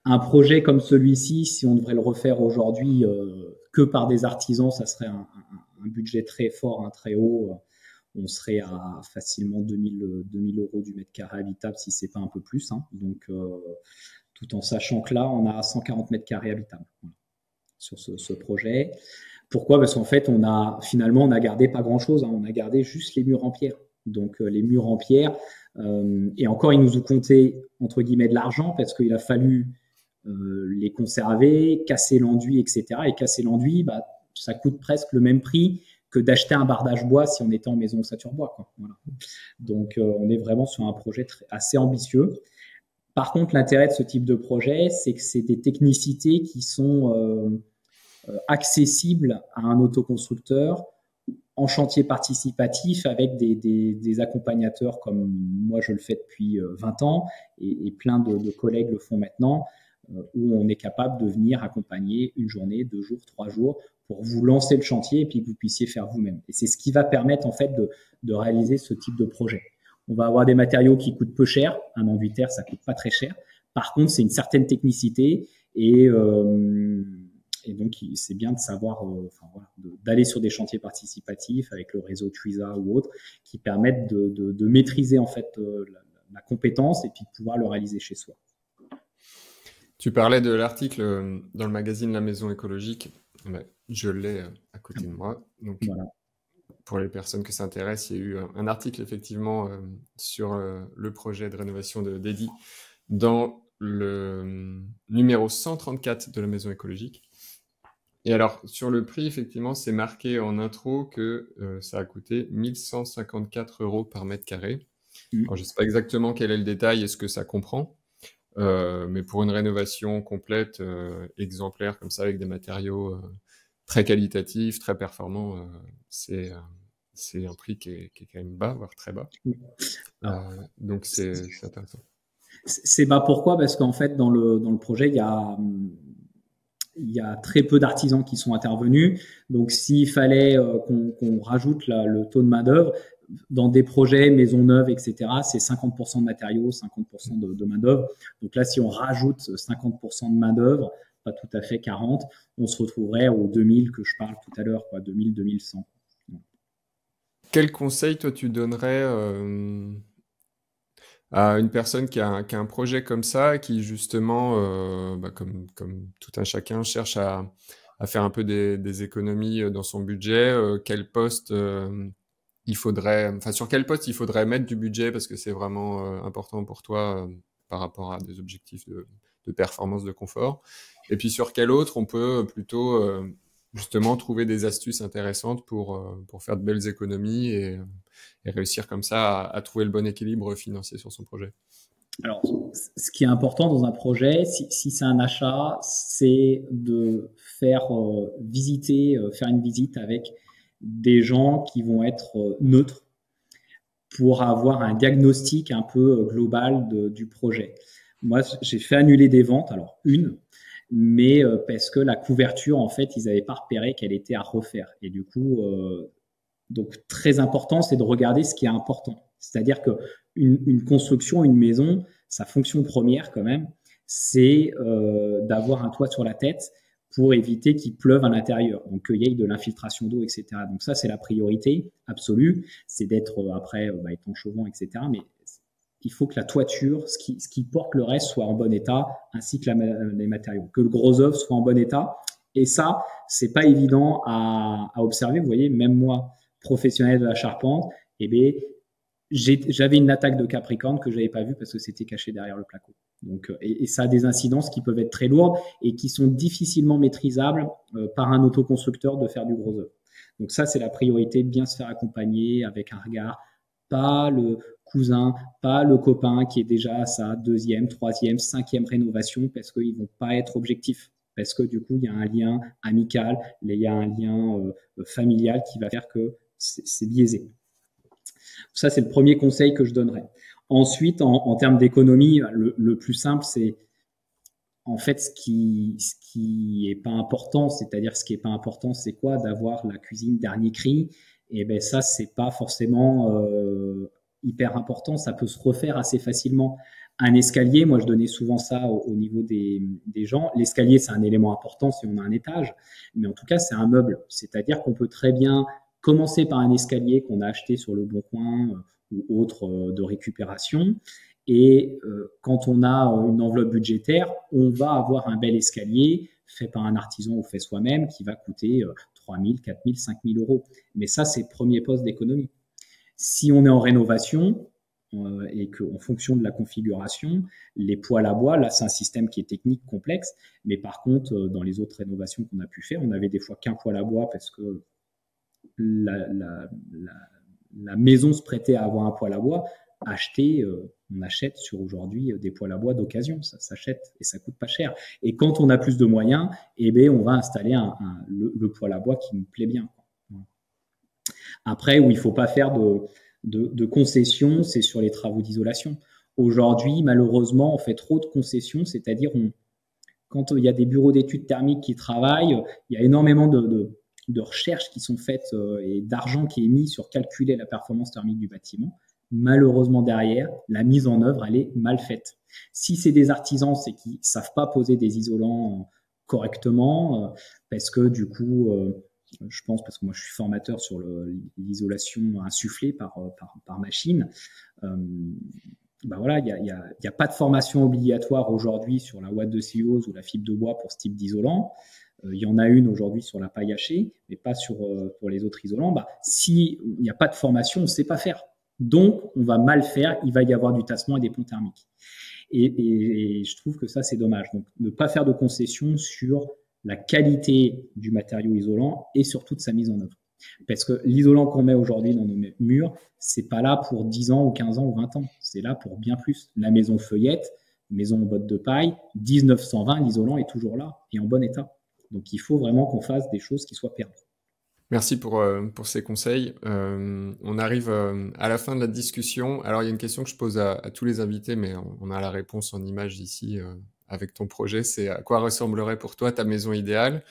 Un projet comme celui-ci, si on devrait le refaire aujourd'hui que par des artisans, ça serait un budget très fort, très haut. On serait à facilement 2000 euros du mètre carré habitable si c'est pas un peu plus. Hein. Donc, tout en sachant que là, on a 140 mètres carrés habitables sur ce projet. Pourquoi? Parce qu'en fait, on a gardé pas grand-chose. Hein. On a gardé juste les murs en pierre. Donc, les murs en pierre. Et encore, ils nous ont compté, entre guillemets, de l'argent parce qu'il a fallu les conserver, casser l'enduit, etc. Et casser l'enduit, ça coûte presque le même prix que d'acheter un bardage bois si on était en maison ossature bois. Quoi. Voilà. Donc, on est vraiment sur un projet assez ambitieux. Par contre, l'intérêt de ce type de projet, c'est que c'est des technicités qui sont accessibles à un autoconstructeur en chantier participatif avec des accompagnateurs comme moi je le fais depuis 20 ans et plein de collègues le font maintenant, où on est capable de venir accompagner une journée, 2 jours, 3 jours pour vous lancer le chantier et puis que vous puissiez faire vous-même. Et c'est ce qui va permettre en fait de réaliser ce type de projet. On va avoir des matériaux qui coûtent peu cher. Un enduit terre, ça coûte pas très cher. Par contre, c'est une certaine technicité et donc, c'est bien de savoir, d'aller sur des chantiers participatifs avec le réseau TUISA ou autre, qui permettent de maîtriser en fait la compétence et puis de pouvoir le réaliser chez soi. Tu parlais de l'article dans le magazine La Maison écologique. Je l'ai à côté de moi. Donc, Voilà. pour les personnes que ça intéresse, il y a eu un article effectivement sur le projet de rénovation d'Eddy dans le numéro 134 de La Maison écologique. Et alors, sur le prix, effectivement, c'est marqué en intro que ça a coûté 1154 € par mètre carré. Alors, je ne sais pas exactement quel est le détail et ce que ça comprend, mais pour une rénovation complète, exemplaire, comme ça, avec des matériaux très qualitatifs, très performants, c'est un prix qui est quand même bas, voire très bas. Donc, c'est intéressant. C'est bas pourquoi? Parce qu'en fait, dans le projet, il y a très peu d'artisans qui sont intervenus. Donc, s'il fallait qu'on rajoute le taux de main-d'œuvre, dans des projets maisons neuves, etc., c'est 50% de matériaux, 50% de main-d'œuvre. Donc là, si on rajoute 50% de main-d'œuvre, pas tout à fait 40, on se retrouverait aux 2000 que je parle tout à l'heure, quoi, 2000, 2100. Quel conseil, toi, tu donnerais à une personne qui a un projet comme ça, qui justement, comme tout un chacun, cherche à faire un peu des économies dans son budget, quel poste sur quel poste il faudrait mettre du budget parce que c'est vraiment important pour toi par rapport à des objectifs de performance, de confort. Et puis sur quel autre on peut plutôt justement trouver des astuces intéressantes pour faire de belles économies et réussir comme ça à trouver le bon équilibre financier sur son projet. Alors, ce qui est important dans un projet, si c'est un achat, c'est de faire faire une visite avec des gens qui vont être neutres pour avoir un diagnostic un peu global du projet. Moi, j'ai fait annuler des ventes, alors mais parce que la couverture, en fait, ils n'avaient pas repéré qu'elle était à refaire. Et du coup, donc très important, c'est de regarder ce qui est important. C'est-à-dire que une construction, une maison, sa fonction première quand même, c'est d'avoir un toit sur la tête pour éviter qu'il pleuve à l'intérieur, donc qu'il y ait de l'infiltration d'eau, etc. Donc ça, c'est la priorité absolue, c'est d'être après étanche au vent, etc. Mais il faut que la toiture, ce qui porte le reste, soit en bon état, ainsi que les matériaux, que le gros œuvre soit en bon état. Et ça, c'est pas évident à observer. Vous voyez, même moi, professionnel de la charpente, j'avais une attaque de Capricorne que j'avais pas vue parce que c'était caché derrière le placo. Donc, et ça a des incidences qui peuvent être très lourdes et qui sont difficilement maîtrisables par un autoconstructeur de faire du gros œuvre. Donc ça, c'est la priorité, bien se faire accompagner avec un regard, pas le cousin, pas le copain qui est déjà à sa deuxième, troisième, cinquième rénovation parce qu'ils vont pas être objectifs. Parce que du coup, il y a un lien amical, il y a un lien familial qui va faire que c'est biaisé. Ça, c'est le premier conseil que je donnerais. Ensuite, en termes d'économie, le plus simple, c'est en fait ce qui est pas important, c'est-à-dire ce qui est pas important, c'est quoi? D'avoir la cuisine dernier cri. Et ben ça, c'est pas forcément hyper important. Ça peut se refaire assez facilement. Un escalier, moi je donnais souvent ça au niveau des gens. L'escalier, c'est un élément important si on a un étage, mais en tout cas, c'est un meuble. C'est-à-dire qu'on peut très bien commencer par un escalier qu'on a acheté sur le Bon Coin ou autre de récupération. Et quand on a une enveloppe budgétaire, on va avoir un bel escalier fait par un artisan ou fait soi-même qui va coûter 3 000, 4 000, 5 000 euros. Mais ça, c'est le premier poste d'économie. Si on est en rénovation et qu'en fonction de la configuration, les poêles à bois, là, c'est un système qui est technique, complexe. Mais par contre, dans les autres rénovations qu'on a pu faire, on avait des fois qu'un poêle à bois parce que la maison se prêtait à avoir un poêle à bois. On achète sur aujourd'hui des poêles à bois d'occasion, ça s'achète et ça coûte pas cher. Et quand on a plus de moyens, on va installer le poêle à bois qui nous plaît bien. Après, où il faut pas faire de concessions, c'est sur les travaux d'isolation. Aujourd'hui, malheureusement, on fait trop de concessions, c'est-à-dire quand il y a des bureaux d'études thermiques qui travaillent, il y a énormément de recherches qui sont faites et d'argent qui est mis sur calculer la performance thermique du bâtiment. Malheureusement, derrière, la mise en œuvre, elle est mal faite. Si c'est des artisans, c'est qu'ils savent pas poser des isolants correctement, parce que du coup, je pense, parce que moi je suis formateur sur l'isolation insufflée par machine, bah voilà, il y a pas de formation obligatoire aujourd'hui sur la ouate de cellulose ou la fibre de bois pour ce type d'isolant. Il y en a une aujourd'hui sur la paille hachée, mais pas pour les autres isolants. Bah, si il n'y a pas de formation, on ne sait pas faire. Donc, on va mal faire. Il va y avoir du tassement et des ponts thermiques. Et je trouve que ça, c'est dommage. Donc, ne pas faire de concessions sur la qualité du matériau isolant et surtout de sa mise en œuvre. Parce que l'isolant qu'on met aujourd'hui dans nos murs, c'est pas là pour 10 ans ou 15 ans ou 20 ans. C'est là pour bien plus. La maison feuillette, maison en botte de paille, 1920, l'isolant est toujours là et en bon état. Donc, il faut vraiment qu'on fasse des choses qui soient pérennes. Merci pour ces conseils. On arrive à la fin de la discussion. Alors, il y a une question que je pose à tous les invités, mais on a la réponse en image ici avec ton projet. C'est à quoi ressemblerait pour toi ta maison idéale?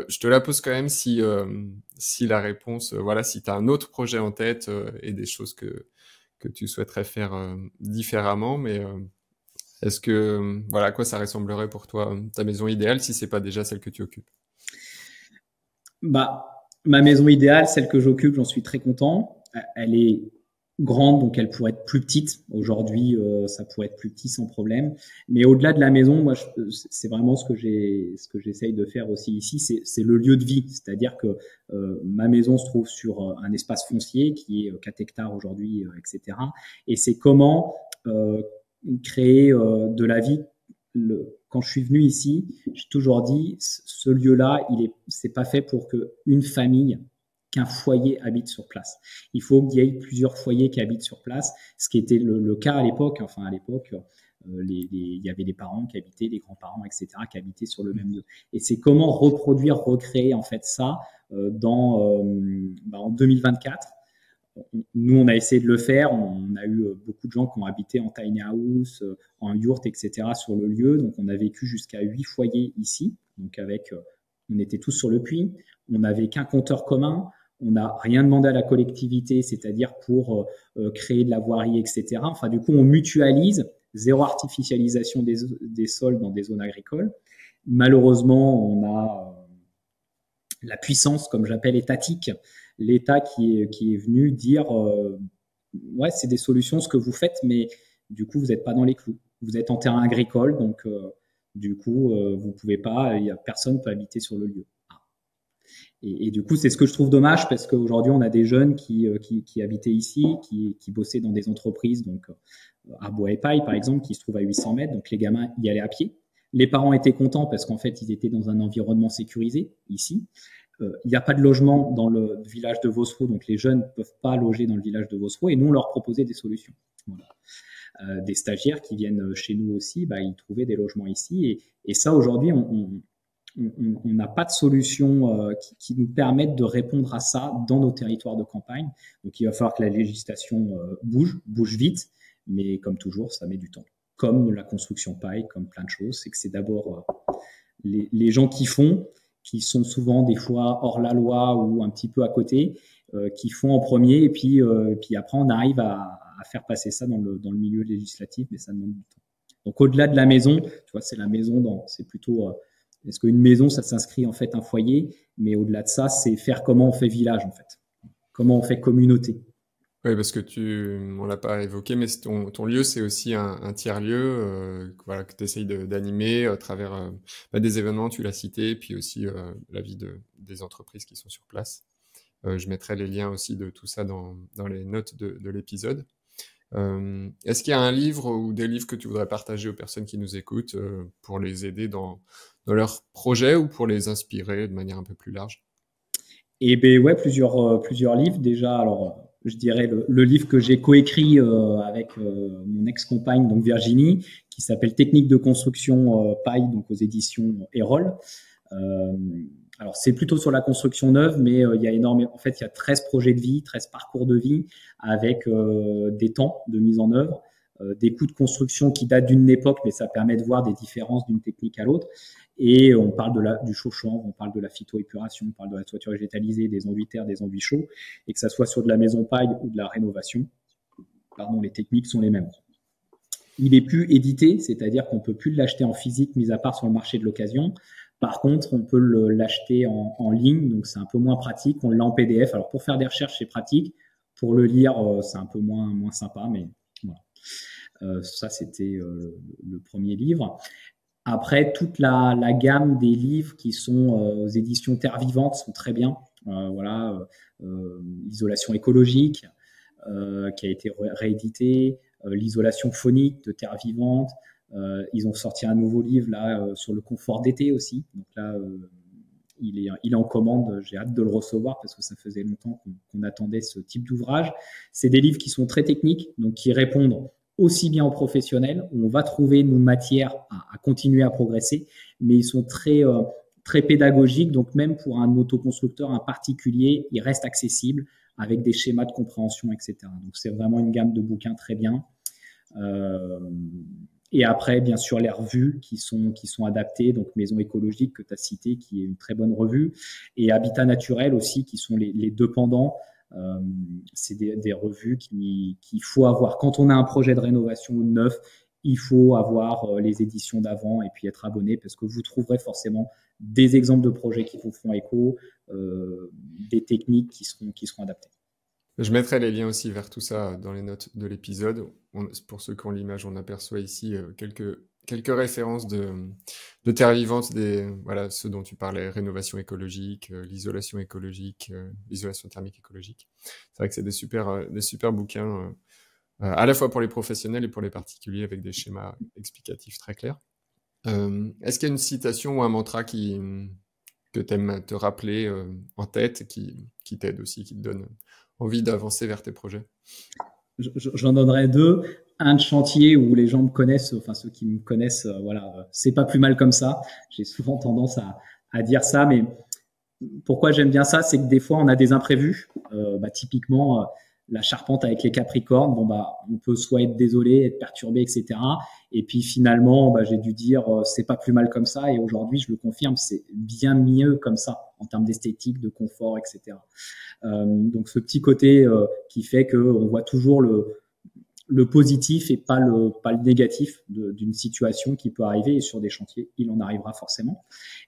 Je te la pose quand même si la réponse, voilà, si tu as un autre projet en tête et des choses que tu souhaiterais faire différemment, mais est-ce que, voilà, à quoi ça ressemblerait pour toi ta maison idéale si c'est pas déjà celle que tu occupes? Bah, ma maison idéale, celle que j'occupe, j'en suis très content. Elle est grande, donc elle pourrait être plus petite. Aujourd'hui, ça pourrait être plus petit sans problème. Mais au-delà de la maison, moi, c'est vraiment ce que j'essaye de faire aussi ici, c'est le lieu de vie. C'est-à-dire que ma maison se trouve sur un espace foncier qui est 4 hectares aujourd'hui, etc. Et c'est comment créer de la vie. Quand je suis venu ici, j'ai toujours dit, ce lieu-là, c'est pas fait pour qu'une famille, qu'un foyer habite sur place. Il faut qu'il y ait plusieurs foyers qui habitent sur place, ce qui était le cas à l'époque. Enfin, à l'époque, il y avait des parents qui habitaient, des grands-parents, etc., qui habitaient sur le même lieu. Et c'est comment reproduire, recréer en fait ça en 2024. Nous, on a essayé de le faire. On a eu beaucoup de gens qui ont habité en tiny house, en yurt, etc. sur le lieu. Donc, on a vécu jusqu'à 8 foyers ici. Donc, on était tous sur le puits. On n'avait qu'un compteur commun. On n'a rien demandé à la collectivité, c'est-à-dire pour créer de la voirie, etc. Enfin, du coup, on mutualise, zéro artificialisation des sols dans des zones agricoles. Malheureusement, on a la puissance, comme j'appelle, étatique, l'État qui est venu dire ouais, c'est des solutions ce que vous faites, mais du coup, vous n'êtes pas dans les clous. Vous êtes en terrain agricole, donc du coup, vous pouvez pas, personne ne peut habiter sur le lieu. Et du coup, c'est ce que je trouve dommage parce qu'aujourd'hui, on a des jeunes qui habitaient ici, qui bossaient dans des entreprises, donc à Bois et Paille, par exemple, qui se trouvent à 800 mètres. Donc, les gamins y allaient à pied. Les parents étaient contents parce qu'en fait, ils étaient dans un environnement sécurisé ici. Il n'y a pas de logement dans le village de Vossereau, donc les jeunes ne peuvent pas loger dans le village de Vossereau. Et nous, on leur proposait des solutions. Voilà. Des stagiaires qui viennent chez nous aussi, ils trouvaient des logements ici. Et ça, aujourd'hui, on n'a pas de solution qui nous permette de répondre à ça dans nos territoires de campagne. Donc, il va falloir que la législation bouge vite, mais comme toujours, ça met du temps. Comme la construction paille, comme plein de choses, c'est que c'est d'abord les gens qui sont souvent des fois hors la loi ou un petit peu à côté, qui font en premier, et puis après on arrive à faire passer ça dans le milieu législatif, mais ça demande du temps. Donc au-delà de la maison, tu vois, c'est la maison, c'est plutôt est-ce qu'une maison, ça s'inscrit en fait un foyer, mais au-delà de ça, c'est faire comment on fait village en fait, comment on fait communauté. Oui, parce que on l'a pas évoqué, mais ton lieu, c'est aussi un tiers-lieu voilà, que tu essayes d'animer à travers des événements, tu l'as cité, puis aussi la vie des entreprises qui sont sur place. Je mettrai les liens aussi de tout ça dans les notes de l'épisode. Est-ce qu'il y a un livre ou des livres que tu voudrais partager aux personnes qui nous écoutent pour les aider dans leurs projets ou pour les inspirer de manière un peu plus large? Et ben ouais, plusieurs livres déjà. Alors, je dirais le livre que j'ai coécrit avec mon ex-compagne, donc Virginie, qui s'appelle Technique de construction paille, donc aux éditions Erol. Alors, c'est plutôt sur la construction neuve, mais il y a énormément. En fait, il y a 13 projets de vie, 13 parcours de vie avec des temps de mise en œuvre, des coûts de construction qui datent d'une époque, mais ça permet de voir des différences d'une technique à l'autre. Et on parle du chaud-chanvre, on parle de la phytoépuration, on parle de la toiture végétalisée, des enduits terre, des enduits chauds, et que ça soit sur de la maison paille ou de la rénovation, les techniques sont les mêmes. Il est plus édité, c'est-à-dire qu'on peut plus l'acheter en physique, mis à part sur le marché de l'occasion. Par contre, on peut l'acheter en ligne, donc c'est un peu moins pratique. On l'a en PDF. Alors pour faire des recherches, c'est pratique. Pour le lire, c'est un peu moins sympa, mais voilà. Ça, c'était le premier livre. Après, toute la gamme des livres qui sont aux éditions Terre Vivante sont très bien. Voilà, l'isolation écologique qui a été réédité, l'isolation phonique de Terre Vivante. Ils ont sorti un nouveau livre là sur le confort d'été aussi. Donc là, il est en commande. J'ai hâte de le recevoir parce que ça faisait longtemps qu'on attendait ce type d'ouvrage. C'est des livres qui sont très techniques, donc qui répondent aussi bien aux professionnels, où on va trouver nos matières à continuer à progresser, mais ils sont très pédagogiques. Donc même pour un autoconstructeur, un particulier, il reste accessible avec des schémas de compréhension, etc. Donc c'est vraiment une gamme de bouquins très bien. Et après, bien sûr, les revues qui sont adaptées, donc Maison écologique que tu as cité, qui est une très bonne revue, et Habitat naturel aussi, qui sont les deux pendants. C'est des revues qu'il faut avoir. Quand on a un projet de rénovation ou de neuf, il faut avoir les éditions d'avant et puis être abonné parce que vous trouverez forcément des exemples de projets qui vous font écho, des techniques qui seront adaptées. Je mettrai les liens aussi vers tout ça dans les notes de l'épisode. Pour ceux qui ont l'image, on aperçoit ici quelques références de Terre Vivante, voilà, ceux dont tu parlais, rénovation écologique, l'isolation écologique, l'isolation thermique écologique. C'est vrai que c'est des super bouquins, à la fois pour les professionnels et pour les particuliers, avec des schémas explicatifs très clairs. Est-ce qu'il y a une citation ou un mantra que tu aimes te rappeler en tête, qui t'aide aussi, qui te donne envie d'avancer vers tes projets? J'en donnerai deux. Un de chantier où les gens me connaissent, enfin ceux qui me connaissent, voilà, c'est pas plus mal comme ça. J'ai souvent tendance à dire ça, mais pourquoi j'aime bien ça, c'est que des fois on a des imprévus. Typiquement, la charpente avec les Capricornes, on peut soit être désolé, être perturbé, etc. Et puis finalement, j'ai dû dire c'est pas plus mal comme ça. Et aujourd'hui, je le confirme, c'est bien mieux comme ça en termes d'esthétique, de confort, etc. Donc ce petit côté qui fait que on voit toujours le positif et pas le négatif d'une situation qui peut arriver. Et sur des chantiers, il en arrivera forcément.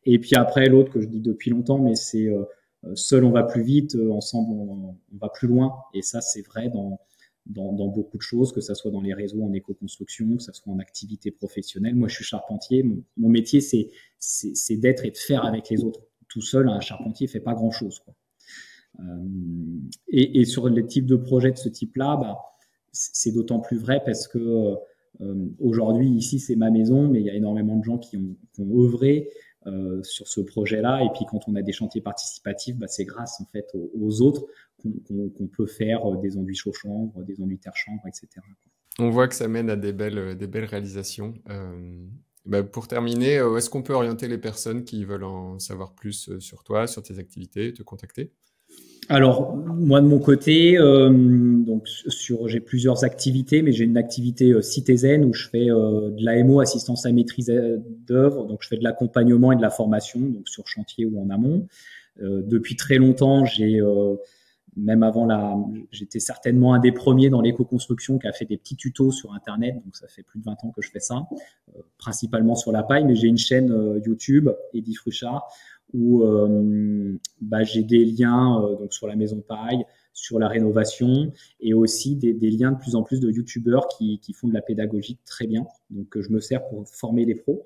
Et puis après, l'autre que je dis depuis longtemps, mais c'est seul on va plus vite, ensemble on va plus loin. Et ça, c'est vrai dans beaucoup de choses, que ça soit dans les réseaux en éco-construction, que ça soit en activité professionnelle. Moi, je suis charpentier. Mon métier, c'est d'être et de faire avec les autres. Tout seul, un charpentier fait pas grand-chose, quoi. Et sur les types de projets de ce type-là, c'est d'autant plus vrai parce que aujourd'hui, ici, c'est ma maison, mais il y a énormément de gens qui ont œuvré sur ce projet-là. Et puis, quand on a des chantiers participatifs, c'est grâce en fait aux autres qu'on peut faire des enduits chaud-chambre, des enduits terre-chambre, etc. On voit que ça mène à des belles réalisations. Pour terminer, est-ce qu'on peut orienter les personnes qui veulent en savoir plus sur toi, sur tes activités, te contacter? Alors, moi, de mon côté, j'ai plusieurs activités, mais j'ai une activité Citizen où je fais de l'AMO, assistance à maîtrise d'œuvre. Donc, je fais de l'accompagnement et de la formation, donc sur chantier ou en amont. Depuis très longtemps, même avant j'étais certainement un des premiers dans l'éco-construction qui a fait des petits tutos sur Internet. Donc, ça fait plus de 20 ans que je fais ça, principalement sur la paille, mais j'ai une chaîne YouTube, Eddy Fruchard, où j'ai des liens donc sur la maison paille, sur la rénovation, et aussi des liens de plus en plus de youtubeurs qui font de la pédagogie très bien. Donc je me sers pour former les pros.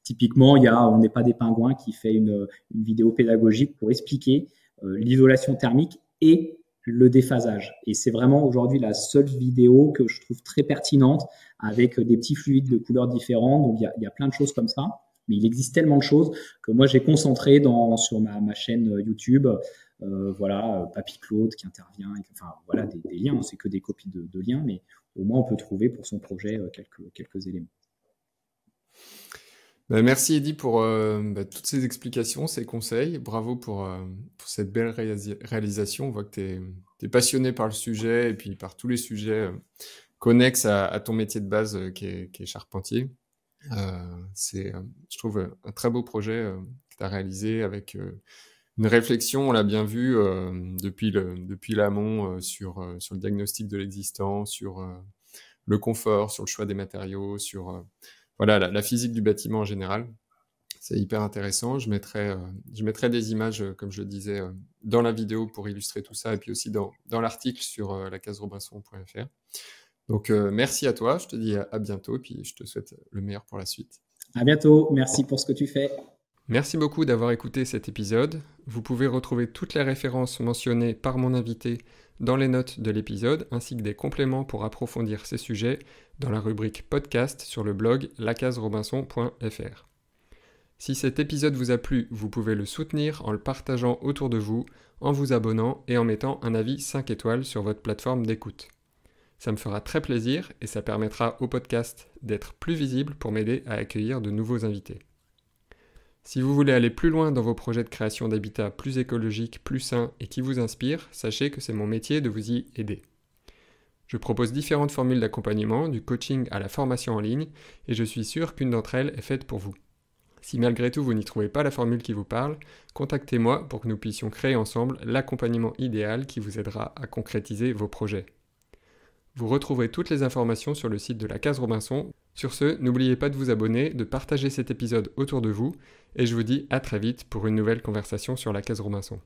Typiquement, il y a On n'est pas des pingouins qui fait une vidéo pédagogique pour expliquer l'isolation thermique et le déphasage. Et c'est vraiment aujourd'hui la seule vidéo que je trouve très pertinente, avec des petits fluides de couleurs différentes. Donc il y a plein de choses comme ça. Mais il existe tellement de choses que moi, j'ai concentré sur ma chaîne YouTube, Papy Claude qui intervient, enfin voilà, des liens. C'est que des copies de liens, mais au moins on peut trouver pour son projet quelques éléments. Merci Eddy pour toutes ces explications, ces conseils. Bravo pour cette belle réalisation. On voit que tu es passionné par le sujet et puis par tous les sujets connexes à ton métier de base qui est charpentier. C'est, je trouve, un très beau projet que tu as réalisé avec une réflexion, on l'a bien vu, depuis l'amont sur le diagnostic de l'existant, sur le confort, sur le choix des matériaux, sur la physique du bâtiment en général. C'est hyper intéressant. Je mettrai des images, comme je le disais, dans la vidéo pour illustrer tout ça, et puis aussi dans l'article sur lacaserobinson.fr. Donc merci à toi, je te dis à bientôt, puis je te souhaite le meilleur pour la suite. À bientôt, merci pour ce que tu fais. Merci beaucoup d'avoir écouté cet épisode. Vous pouvez retrouver toutes les références mentionnées par mon invité dans les notes de l'épisode, ainsi que des compléments pour approfondir ces sujets dans la rubrique podcast sur le blog lacaserobinson.fr. Si cet épisode vous a plu, vous pouvez le soutenir en le partageant autour de vous, en vous abonnant et en mettant un avis 5 étoiles sur votre plateforme d'écoute. Ça me fera très plaisir et ça permettra au podcast d'être plus visible pour m'aider à accueillir de nouveaux invités. Si vous voulez aller plus loin dans vos projets de création d'habitats plus écologiques, plus sains et qui vous inspirent, sachez que c'est mon métier de vous y aider. Je propose différentes formules d'accompagnement, du coaching à la formation en ligne, et je suis sûr qu'une d'entre elles est faite pour vous. Si malgré tout vous n'y trouvez pas la formule qui vous parle, contactez-moi pour que nous puissions créer ensemble l'accompagnement idéal qui vous aidera à concrétiser vos projets. Vous retrouverez toutes les informations sur le site de la Case Robinson. Sur ce, n'oubliez pas de vous abonner, de partager cet épisode autour de vous, et je vous dis à très vite pour une nouvelle conversation sur la Case Robinson.